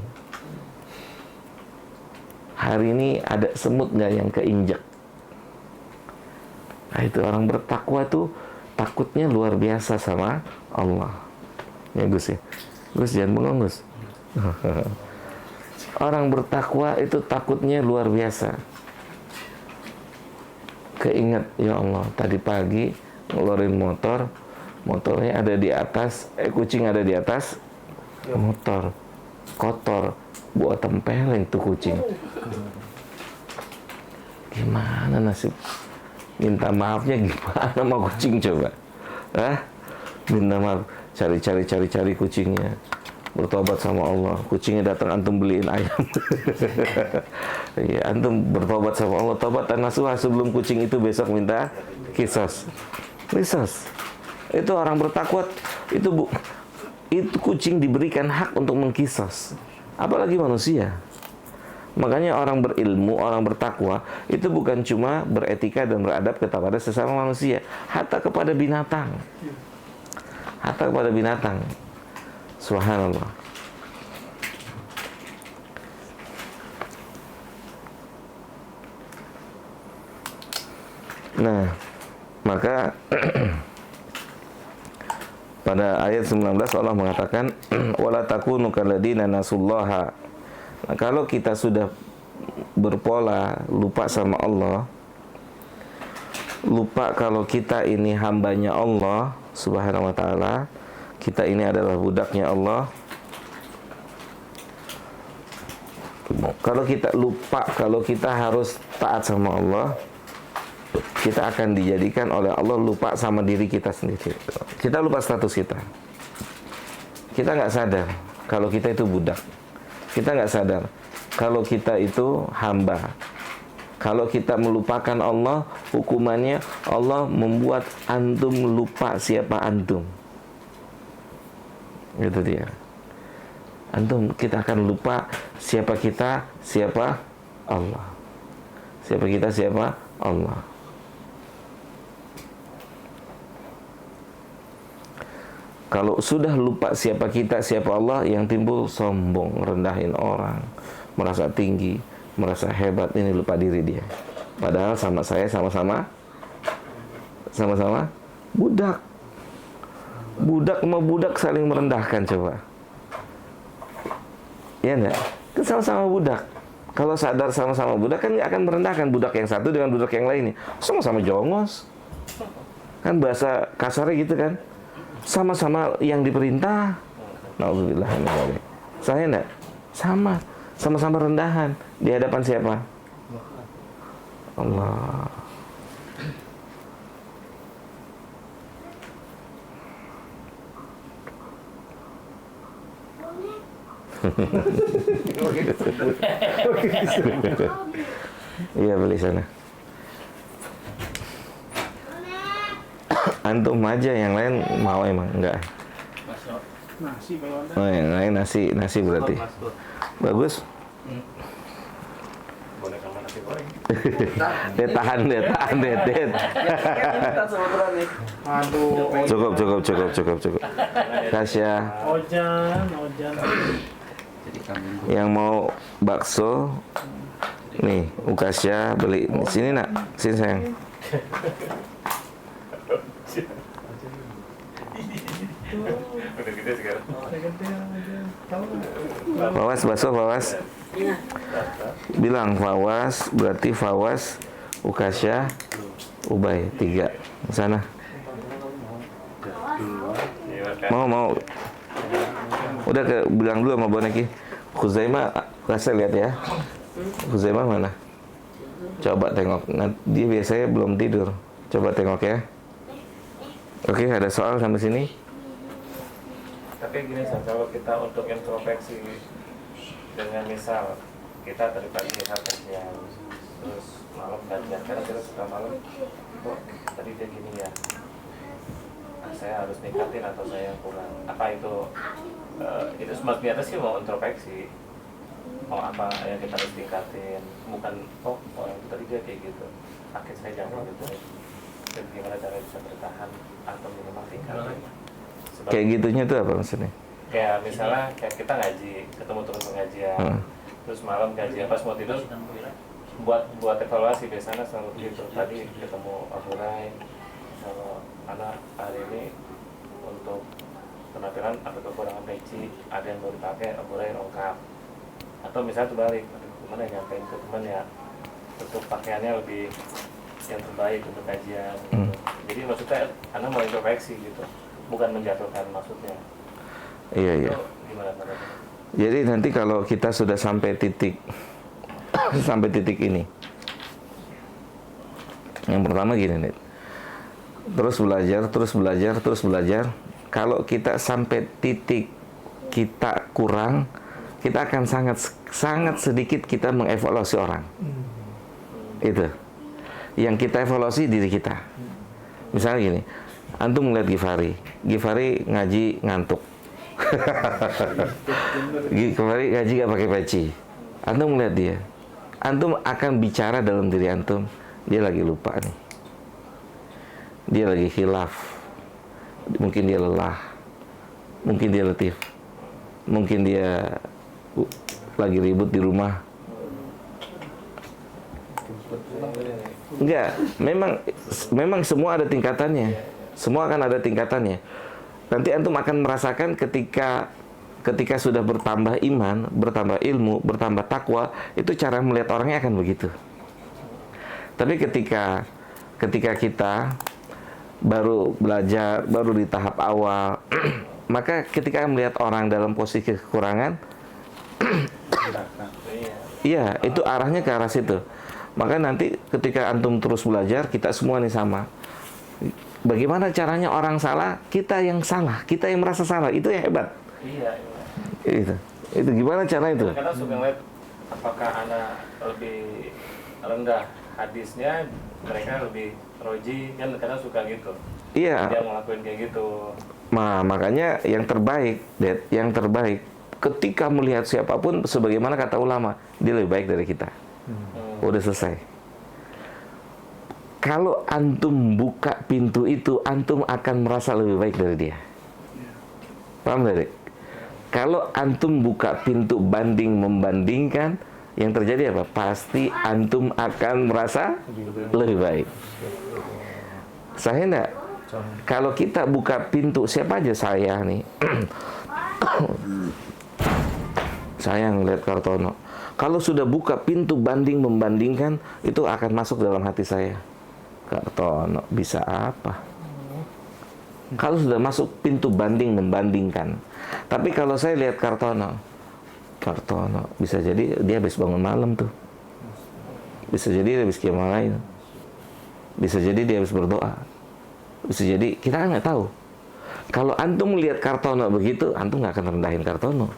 Hari ini ada semut nggak yang keinjak? Nah itu orang bertakwa tuh takutnya luar biasa sama Allah. Ya Gus ya. Gus jangan bengong Gus. Orang bertakwa itu takutnya luar biasa. Keinget, ya Allah, tadi pagi ngeluarin motornya ada di atas, kucing ada di atas motor, kotor, buat tempeleng tuh kucing. Gimana nasib? Minta maafnya gimana sama kucing coba? Minta maaf, cari kucingnya. Bertobat sama Allah, kucingnya datang antum beliin ayam. Ya, antum bertobat sama Allah, tobat dan nasuha sebelum kucing itu besok minta kisos. Itu orang bertakwa, itu kucing diberikan hak untuk mengkisos. Apalagi manusia. Makanya orang berilmu, orang bertakwa itu bukan cuma beretika dan beradab kepada sesama manusia, hatta kepada binatang. Hatta kepada binatang. Subhanallah. Nah, maka pada ayat 19 Allah mengatakan wala takunu kalladina nasullaha. Nah, kalau kita sudah berpola lupa sama Allah, lupa kalau kita ini hambanya Allah Subhanahu wa taala, kita ini adalah budaknya Allah. Kalau kita lupa kalau kita harus taat sama Allah, kita akan dijadikan oleh Allah lupa sama diri kita sendiri. Kita lupa status kita. Kita nggak sadar kalau kita itu budak. Kita nggak sadar kalau kita itu hamba. Kalau kita melupakan Allah, hukumannya Allah membuat antum lupa siapa antum. Itu dia. Antum, kita akan lupa siapa kita, siapa Allah. Siapa kita, siapa Allah. Kalau sudah lupa siapa kita, siapa Allah, yang timbul sombong, rendahin orang, merasa tinggi, merasa hebat, ini lupa diri dia. Padahal sama saya sama-sama budak. Budak sama budak saling merendahkan, coba. Iya enggak? Kan sama-sama budak. Kalau sadar sama-sama budak kan nggak akan merendahkan budak yang satu dengan budak yang lainnya. Sama-sama jongos. Kan bahasa kasarnya gitu kan. Sama-sama yang diperintah. Nauzubillah min dzalik. Saya enggak? Sama-sama rendahan di hadapan siapa? Allah. Iya, beli sana. Antum aja, yang lain mau emang enggak? Nasi kalau ada. Oh, yang lain nasi berarti. Bagus. Boleh sama nasi goreng. Tahan. Aduh. Cukup. Kasya. Ojan. Jadi kambing Yang mau bakso, nih, Ukasya beli. Sini nak, sini sayang. Udah gede sekarang. Fawas. Bilang Fawas, berarti Fawas, Ukasya, Ubay, 3. Sana. Mau. Udah bilang dulu sama Boneki. Khuzaimah, rasa lihat ya. Khuzaimah mana? Coba tengok. Nah, dia biasanya belum tidur. Coba tengok ya. Oke, ada soal sampai sini? Tapi gini, kalau kita untuk introspeksi dengan misal kita tadi pagi misal kerja, terus malam kajian, karena kita suka malam, kok tadi dia gini ya, saya harus ningkatin atau saya kurang, apa itu sebenarnya sih mau introspeksi, mau apa yang kita harus tingkatin, bukan orang itu tadi dia kayak gitu, akhir saya jangan gitu, dan gimana cara bisa bertahan atau minimal tingkatin. Kayak gitunya tuh apa maksudnya? Kayak misalnya kayak kita ngaji, ketemu terus pengajian, terus malam kajian, pas mau tidur buat evaluasi, biasanya selalu gitu. Tadi ketemu Abu Rai, kalau anak hari ini untuk penampilan ada kekurangan peci, ada yang baru dipakai, Abu Rai lengkap. Atau misalnya terbalik, gimana ya nyampein ke teman ya, untuk pakaiannya lebih yang terbaik untuk kajian. Gitu. Jadi maksudnya anak mau introspeksi gitu, bukan menjatuhkan maksudnya. Iya. Gimana caranya? Jadi nanti kalau kita sudah sampai titik ini, yang pertama gini nih, terus belajar. Kalau kita sampai titik kita kurang, kita akan sangat sedikit kita mengevaluasi orang. Itu yang kita evaluasi diri kita. Misalnya gini, antum melihat Gifari ngaji ngantuk. Gifari ngaji gak pakai peci. Antum melihat dia, antum akan bicara dalam diri antum, dia lagi lupa nih, dia lagi khilaf, mungkin dia lelah, mungkin dia letih, mungkin dia lagi ribut di rumah. Enggak, memang semua ada tingkatannya. Semua akan ada tingkatannya. Nanti antum akan merasakan ketika sudah bertambah iman, bertambah ilmu, bertambah takwa, itu cara melihat orangnya akan begitu. Tapi ketika kita baru belajar, baru di tahap awal, maka ketika melihat orang dalam posisi kekurangan, iya, itu arahnya ke arah situ. Maka nanti ketika antum terus belajar, kita semua nih sama. Bagaimana caranya orang salah, kita yang salah, kita yang merasa salah, itu yang hebat. Iya. Itu gimana cara itu? Kadang suka ngeliat apakah anak lebih rendah hadisnya, mereka lebih roji, kan kadang suka gitu. Iya. Dia ngelakuin kayak gitu. Nah, makanya yang terbaik, yang terbaik ketika melihat siapapun, sebagaimana kata ulama, dia lebih baik dari kita. Udah selesai. Kalau antum buka pintu itu, antum akan merasa lebih baik dari dia. Paham gak, Dek? Kalau antum buka pintu banding membandingkan, yang terjadi apa? Pasti antum akan merasa lebih baik. Saya enggak. Kalau kita buka pintu, siapa aja saya nih. Saya ngeliat Kartono. Kalau sudah buka pintu banding membandingkan, itu akan masuk dalam hati saya. Kartono bisa apa? Kalau sudah masuk pintu banding membandingkan. Tapi kalau saya lihat Kartono bisa jadi dia habis bangun malam tuh. Bisa jadi dia habis qiyamul lail. Bisa jadi dia habis berdoa. Bisa jadi kita kan nggak tahu. Kalau antum melihat Kartono begitu, antum nggak akan rendahin Kartono.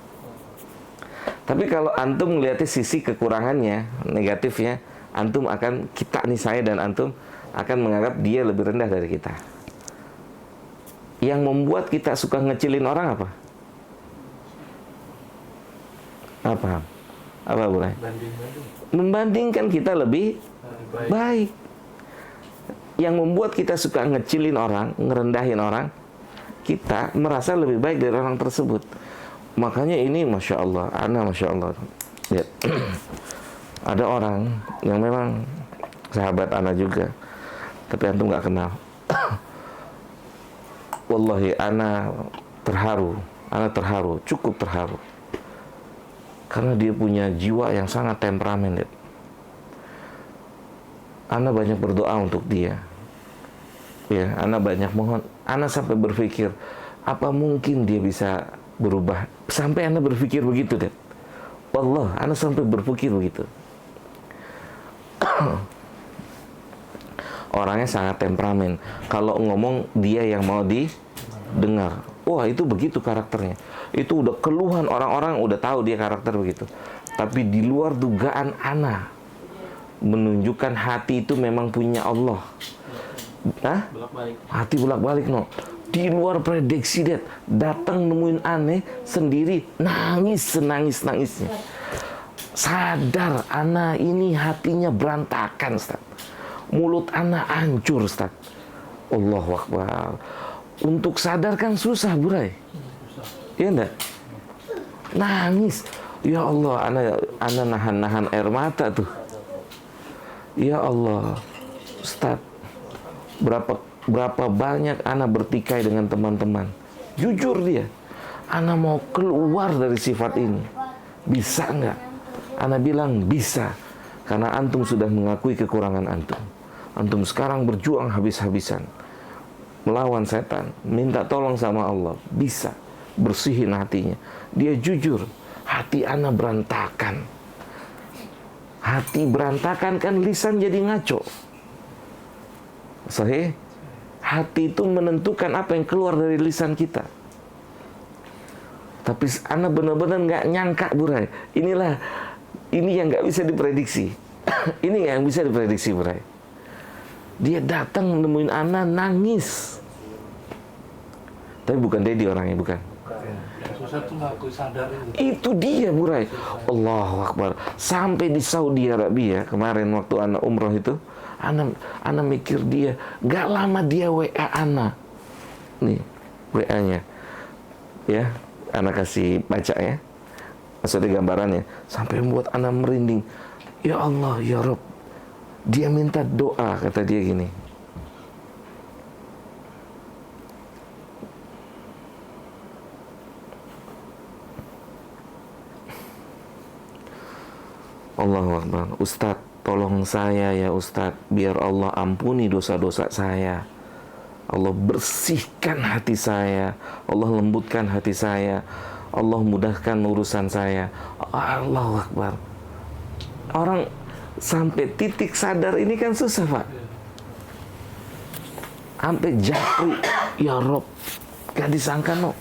Tapi kalau antum melihatnya sisi kekurangannya, negatifnya, antum akan, kita nih, saya dan antum akan menganggap dia lebih rendah dari kita. Yang membuat kita suka ngecilin orang apa? Apa boleh? Membandingkan kita lebih baik. Yang membuat kita suka ngecilin orang, ngerendahin orang, kita merasa lebih baik dari orang tersebut. Makanya ini Masya Allah, Masya Allah. Lihat. Ada orang yang memang sahabat ana juga, tapi antum nggak kenal. Wallahi ana terharu, cukup terharu. Karena dia punya jiwa yang sangat temperamen. Lihat. Ana banyak berdoa untuk dia. Ya, ana banyak mohon. Ana sampai berpikir, apa mungkin dia bisa berubah? Sampai ana berpikir begitu, deh. Wallah, ana sampai berpikir begitu. Orangnya sangat temperamen. Kalau ngomong dia yang mau didengar. Wah, itu begitu karakternya. Itu udah keluhan orang-orang udah tahu dia karakter begitu. Tapi di luar dugaan ana menunjukkan hati itu memang punya Allah. Hah? Hati bolak-balik, no. Di luar prediksi, det. Datang nemuin aneh sendiri, nangis senangis-nangisnya. Sadar ana ini hatinya berantakan, Ustaz. Mulut ana hancur, Ustaz. Allahu Akbar. Untuk sadar kan susah, Burai. Iya enggak? Nangis. Ya Allah, ana nahan-nahan air mata tuh. Ya Allah, Ustaz. Berapa banyak ana bertikai dengan teman-teman. Jujur dia. Ana mau keluar dari sifat ini. Bisa enggak? Ana bilang bisa. Karena antum sudah mengakui kekurangan antum. Antum sekarang berjuang habis-habisan. Melawan setan. Minta tolong sama Allah. Bisa. Bersihin hatinya. Dia jujur. Hati ana berantakan. Hati berantakan kan lisan jadi ngaco. Sahih? Hati itu menentukan apa yang keluar dari lisan kita. Tapi ana benar-benar nggak nyangka, Burai. Ini yang nggak bisa diprediksi. Ini yang bisa diprediksi, Burai. Dia datang nemuin ana nangis. Tapi bukan Dedi orangnya, bukan. Ustaz tuh nggak sadar itu. Itu dia Burai. Allahu Akbar. Sampai di Saudi Arabia kemarin waktu anak umroh itu, anak mikir dia, gak lama dia WA anak. Nih WA-nya, ya, anak kasih baca ya. Maksudnya gambarannya, sampai membuat anak merinding. Ya Allah, ya Rob, dia minta doa, kata dia gini. Allahu Akbar. Ustadz, tolong saya ya Ustadz, biar Allah ampuni dosa-dosa saya. Allah bersihkan hati saya. Allah lembutkan hati saya. Allah mudahkan urusan saya. Allahu Akbar. Orang sampai titik sadar ini kan susah, Pak. Sampai japri, ya Rob, gak disangka no.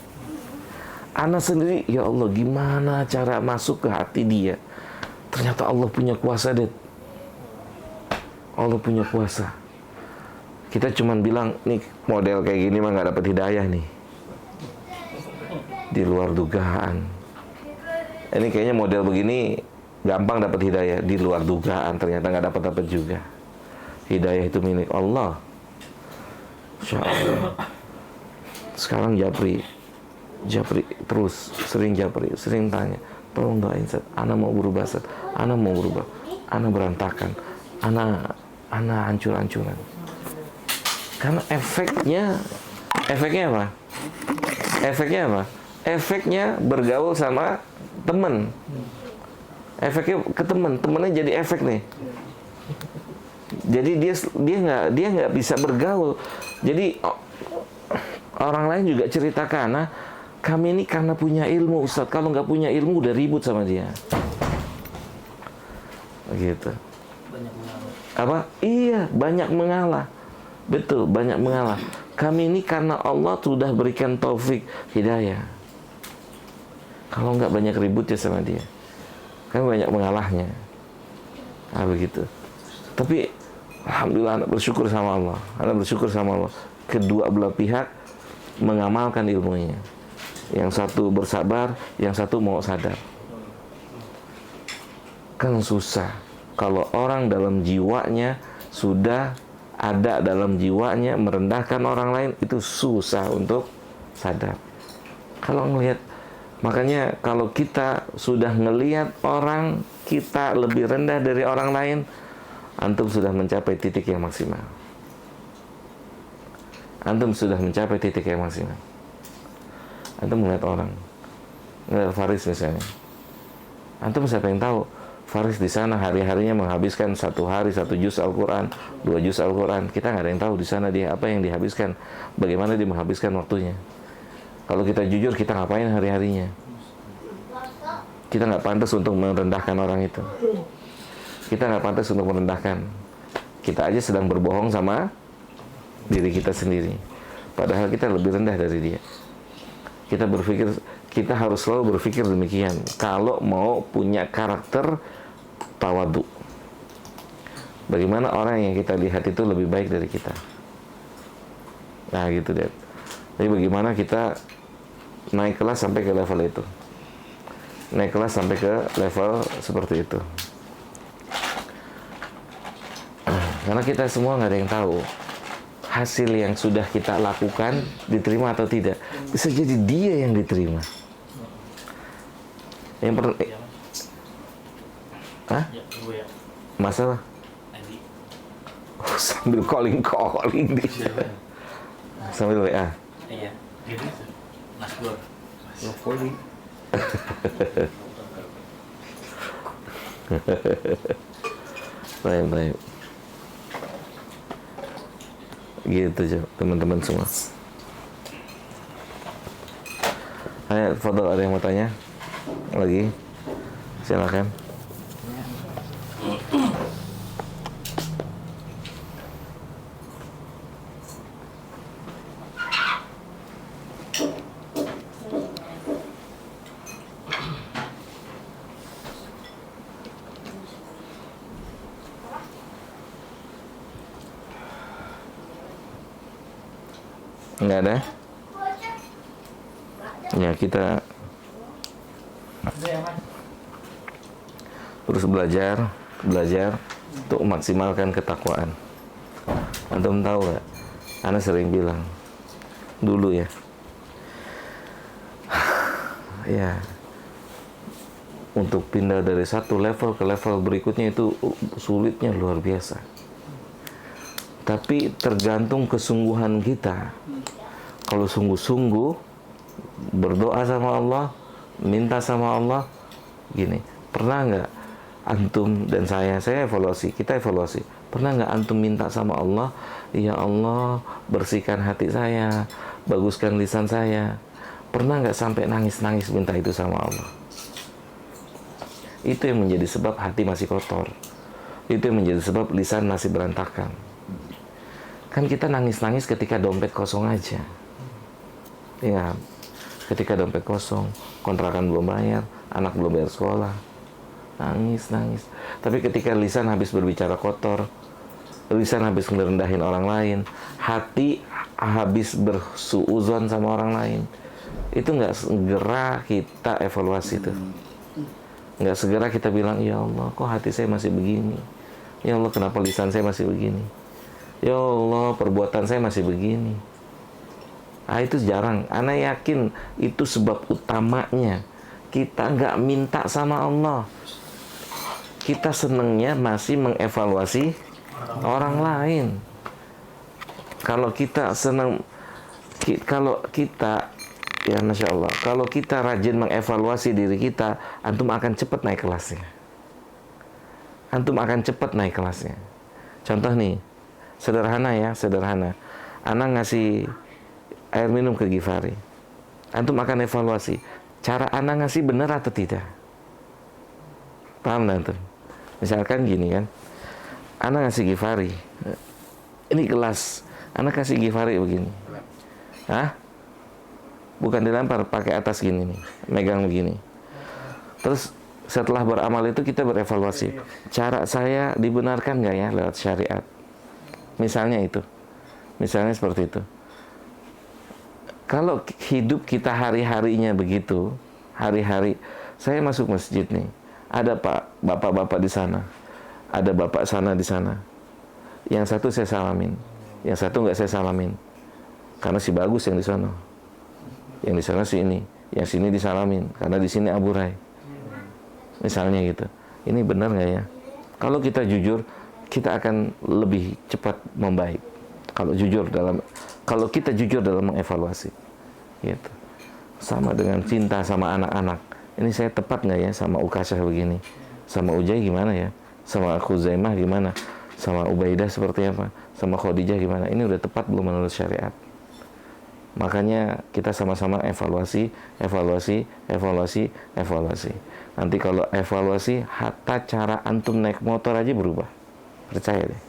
Anak sendiri, ya Allah, gimana cara masuk ke hati dia? Ternyata Allah punya kuasa, Det. Allah punya kuasa. Kita cuman bilang, nih model kayak gini mah gak dapat hidayah nih. Di luar dugaan. Ini kayaknya model begini gampang dapat hidayah. Di luar dugaan, ternyata gak dapat juga. Hidayah itu milik Allah. Insya Allah. Sekarang japri terus, sering japri, sering tanya, tolong doain Ustaz, ana mau berubah Ustaz, ana mau berubah, ana berantakan, ana hancur-hancuran. Karena efeknya apa? Efeknya bergaul sama teman. Efeknya ke temannya jadi efek nih. Jadi dia nggak bisa bergaul. Jadi orang lain juga cerita karena kami ini karena punya ilmu Ustaz. Kalau nggak punya ilmu udah ribut sama dia. Begitu. Banyak mengalah. Apa? Iya, banyak mengalah. Betul, banyak mengalah. Kami ini karena Allah sudah berikan taufik hidayah. Kalau nggak banyak ributnya sama dia, kan banyak mengalahnya. Nah, begitu. Tapi alhamdulillah anak bersyukur sama Allah. Anak bersyukur sama Allah. Kedua belah pihak mengamalkan ilmunya. Yang satu bersabar, yang satu mau sadar. Kan susah. Kalau orang dalam jiwanya sudah ada dalam jiwanya merendahkan orang lain, itu susah untuk sadar. Kalau ngelihat, makanya kalau kita sudah ngelihat orang kita lebih rendah dari orang lain, antum sudah mencapai titik yang maksimal. Antum sudah mencapai titik yang maksimal. Antum melihat orang, melihat Faris misalnya. Antum siapa yang tahu? Faris di sana hari-harinya menghabiskan 1 hari 1 juz Al-Quran, 2 juz Al-Quran. Kita nggak ada yang tahu di sana dia apa yang dihabiskan, bagaimana dia menghabiskan waktunya. Kalau kita jujur, kita ngapain hari-harinya? Kita nggak pantas untuk merendahkan orang itu. Kita nggak pantas untuk merendahkan. Kita aja sedang berbohong sama diri kita sendiri. Padahal kita lebih rendah dari dia. Kita harus selalu berpikir demikian. Kalau mau punya karakter tawadu, bagaimana orang yang kita lihat itu lebih baik dari kita. Nah gitu deh. Jadi bagaimana kita naik kelas sampai ke level itu. Naik kelas sampai ke level seperti itu. Karena kita semua nggak ada yang tahu hasil yang sudah kita lakukan diterima atau tidak. Bisa jadi dia yang diterima. Yang pernah, hah? Ya, gue ya. Masalah? Nanti. Oh, sambil calling di. Sambil WA. Iya. Gini, Mas Bor. Baik. Gitu aja teman-teman semua. Ayo, Fadol, ada yang mau tanya lagi? Silakan. Enggak ada? Ya, kita Terus belajar untuk maksimalkan ketakwaan. Antum tahu nggak? Ana sering bilang dulu ya, ya untuk pindah dari satu level ke level berikutnya itu sulitnya luar biasa. Tapi tergantung kesungguhan kita. Kalau sungguh-sungguh berdoa sama Allah, minta sama Allah, gini, pernah nggak antum dan saya evaluasi, kita evaluasi, pernah nggak antum minta sama Allah, ya Allah bersihkan hati saya, baguskan lisan saya, pernah nggak sampai nangis-nangis minta itu sama Allah? Itu yang menjadi sebab hati masih kotor, itu yang menjadi sebab lisan masih berantakan. Kan kita nangis-nangis ketika dompet kosong aja, ya, ketika dompet kosong, kontrakan belum bayar, anak belum bayar sekolah, nangis. Tapi ketika lisan habis berbicara kotor, lisan habis merendahin orang lain, hati habis bersuuzon sama orang lain, itu nggak segera kita evaluasi tuh. Nggak segera kita bilang, ya Allah, kok hati saya masih begini? Ya Allah, kenapa lisan saya masih begini? Ya Allah, perbuatan saya masih begini. Itu jarang. Ana yakin itu sebab utamanya kita nggak minta sama Allah. Kita senengnya masih mengevaluasi orang lain. Kalau kita senang, kalau kita, ya Masya Allah, kalau kita rajin mengevaluasi diri kita, antum akan cepat naik kelasnya. Antum akan cepat naik kelasnya. Contoh nih, sederhana ya, sederhana. Ana ngasih air minum ke Gifari, antum akan evaluasi cara ana ngasih benar atau tidak. Paham antum? Misalkan gini kan, ana ngasih Gifari, ini gelas, ana kasih Gifari begini, bukan dilempar, pakai atas gini nih, megang begini. Terus setelah beramal itu kita berevaluasi, cara saya dibenarkan nggak ya lewat syariat? Misalnya itu, misalnya seperti itu. Kalau hidup kita hari-harinya begitu, hari-hari, saya masuk masjid nih, ada bapak-bapak di sana, ada bapak sana di sana. Yang satu saya salamin, yang satu nggak saya salamin, karena si bagus yang di sana. Yang di sana si ini, yang sini disalamin, karena di sini Abu Rai. Misalnya gitu. Ini benar nggak ya? Kalau kita jujur, kita akan lebih cepat membaik. Kalau kita jujur dalam mengevaluasi, gitu. Sama dengan cinta sama anak-anak. Ini saya tepat nggak ya sama Ukasyah begini? Sama Ujai gimana ya? Sama Khuzaimah gimana? Sama Ubaidah seperti apa? Sama Khadijah gimana? Ini udah tepat belum menurut syariat? Makanya kita sama-sama evaluasi. Nanti kalau evaluasi, hatta cara antum naik motor aja berubah. Percaya deh.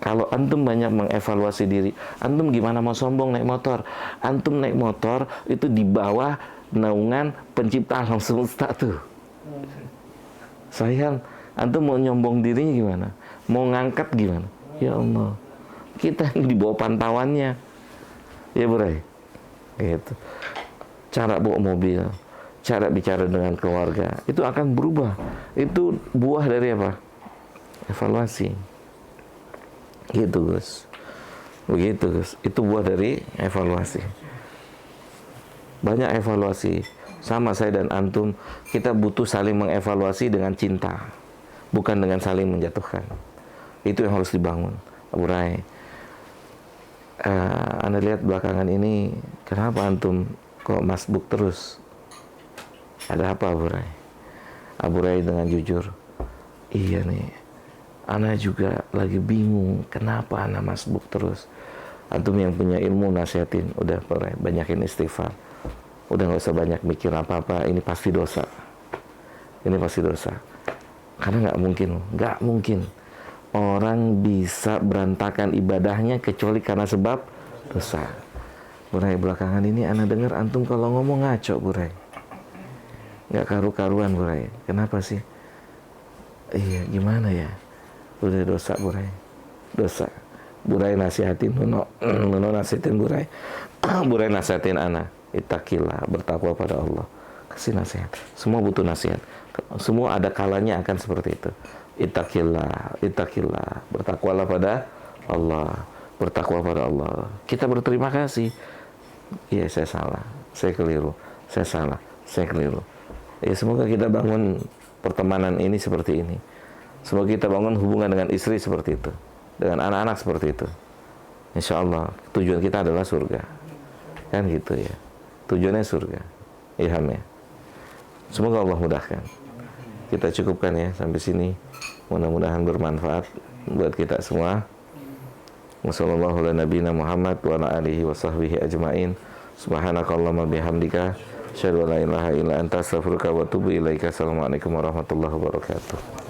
Kalau antum banyak mengevaluasi diri, antum gimana mau sombong naik motor? Antum naik motor itu di bawah naungan pencipta alam semesta tuh. Sayang, antum mau nyombong dirinya gimana? Mau ngangkat gimana? Ya Allah, kita di bawah pantauannya. Ya Bray, gitu. Cara bawa mobil, cara bicara dengan keluarga, itu akan berubah. Itu buah dari apa? Evaluasi. Gitu Gus, begitu Gus, itu buah dari evaluasi. Banyak evaluasi. Sama saya dan antum, kita butuh saling mengevaluasi dengan cinta, bukan dengan saling menjatuhkan. Itu yang harus dibangun. Abu Rai, Anda lihat belakangan ini, kenapa antum kok masbuk terus? Ada apa Abu Rai? Abu Rai dengan jujur, iya nih, Ana juga lagi bingung kenapa Ana masbuk terus. Antum yang punya ilmu nasihatin, udah banyakin istighfar, udah nggak usah banyak mikir apa-apa, ini pasti dosa, ini pasti dosa. Karena nggak mungkin orang bisa berantakan ibadahnya kecuali karena sebab dosa. Burai, belakangan ini Ana dengar antum kalau ngomong ngaco Burai, nggak karu-karuan Burai. Kenapa sih? Iya, gimana ya? Udah dosa Burai, dosa. Burai nasihatin Nuno nasihatin Burai. Burai nasihatin Ana, ittaqillah, bertakwa pada Allah. Kasih nasihat. Semua butuh nasihat. Semua ada kalanya akan seperti itu. Ittaqillah, ittaqillah. Bertakwalah pada Allah. Bertakwa pada Allah. Kita berterima kasih. Iya, saya salah. Saya keliru. Saya salah. Saya keliru. Ya, semoga kita bangun pertemanan ini seperti ini. Semoga kita bangun hubungan dengan istri seperti itu. Dengan anak-anak seperti itu. Insya Allah tujuan kita adalah surga. Kan gitu ya. Tujuannya surga. Ilham ya. Semoga Allah mudahkan. Kita cukupkan ya sampai sini. Mudah-mudahan bermanfaat buat kita semua. Wassallallahu ala nabiyina Muhammad wa ala alihi wa sahbihi ajmain. Subhanakallahumma bihamdika asyhadu an la ilaha illa anta astaghfiruka wa atubu ilaika. Assalamualaikum warahmatullahi wabarakatuh.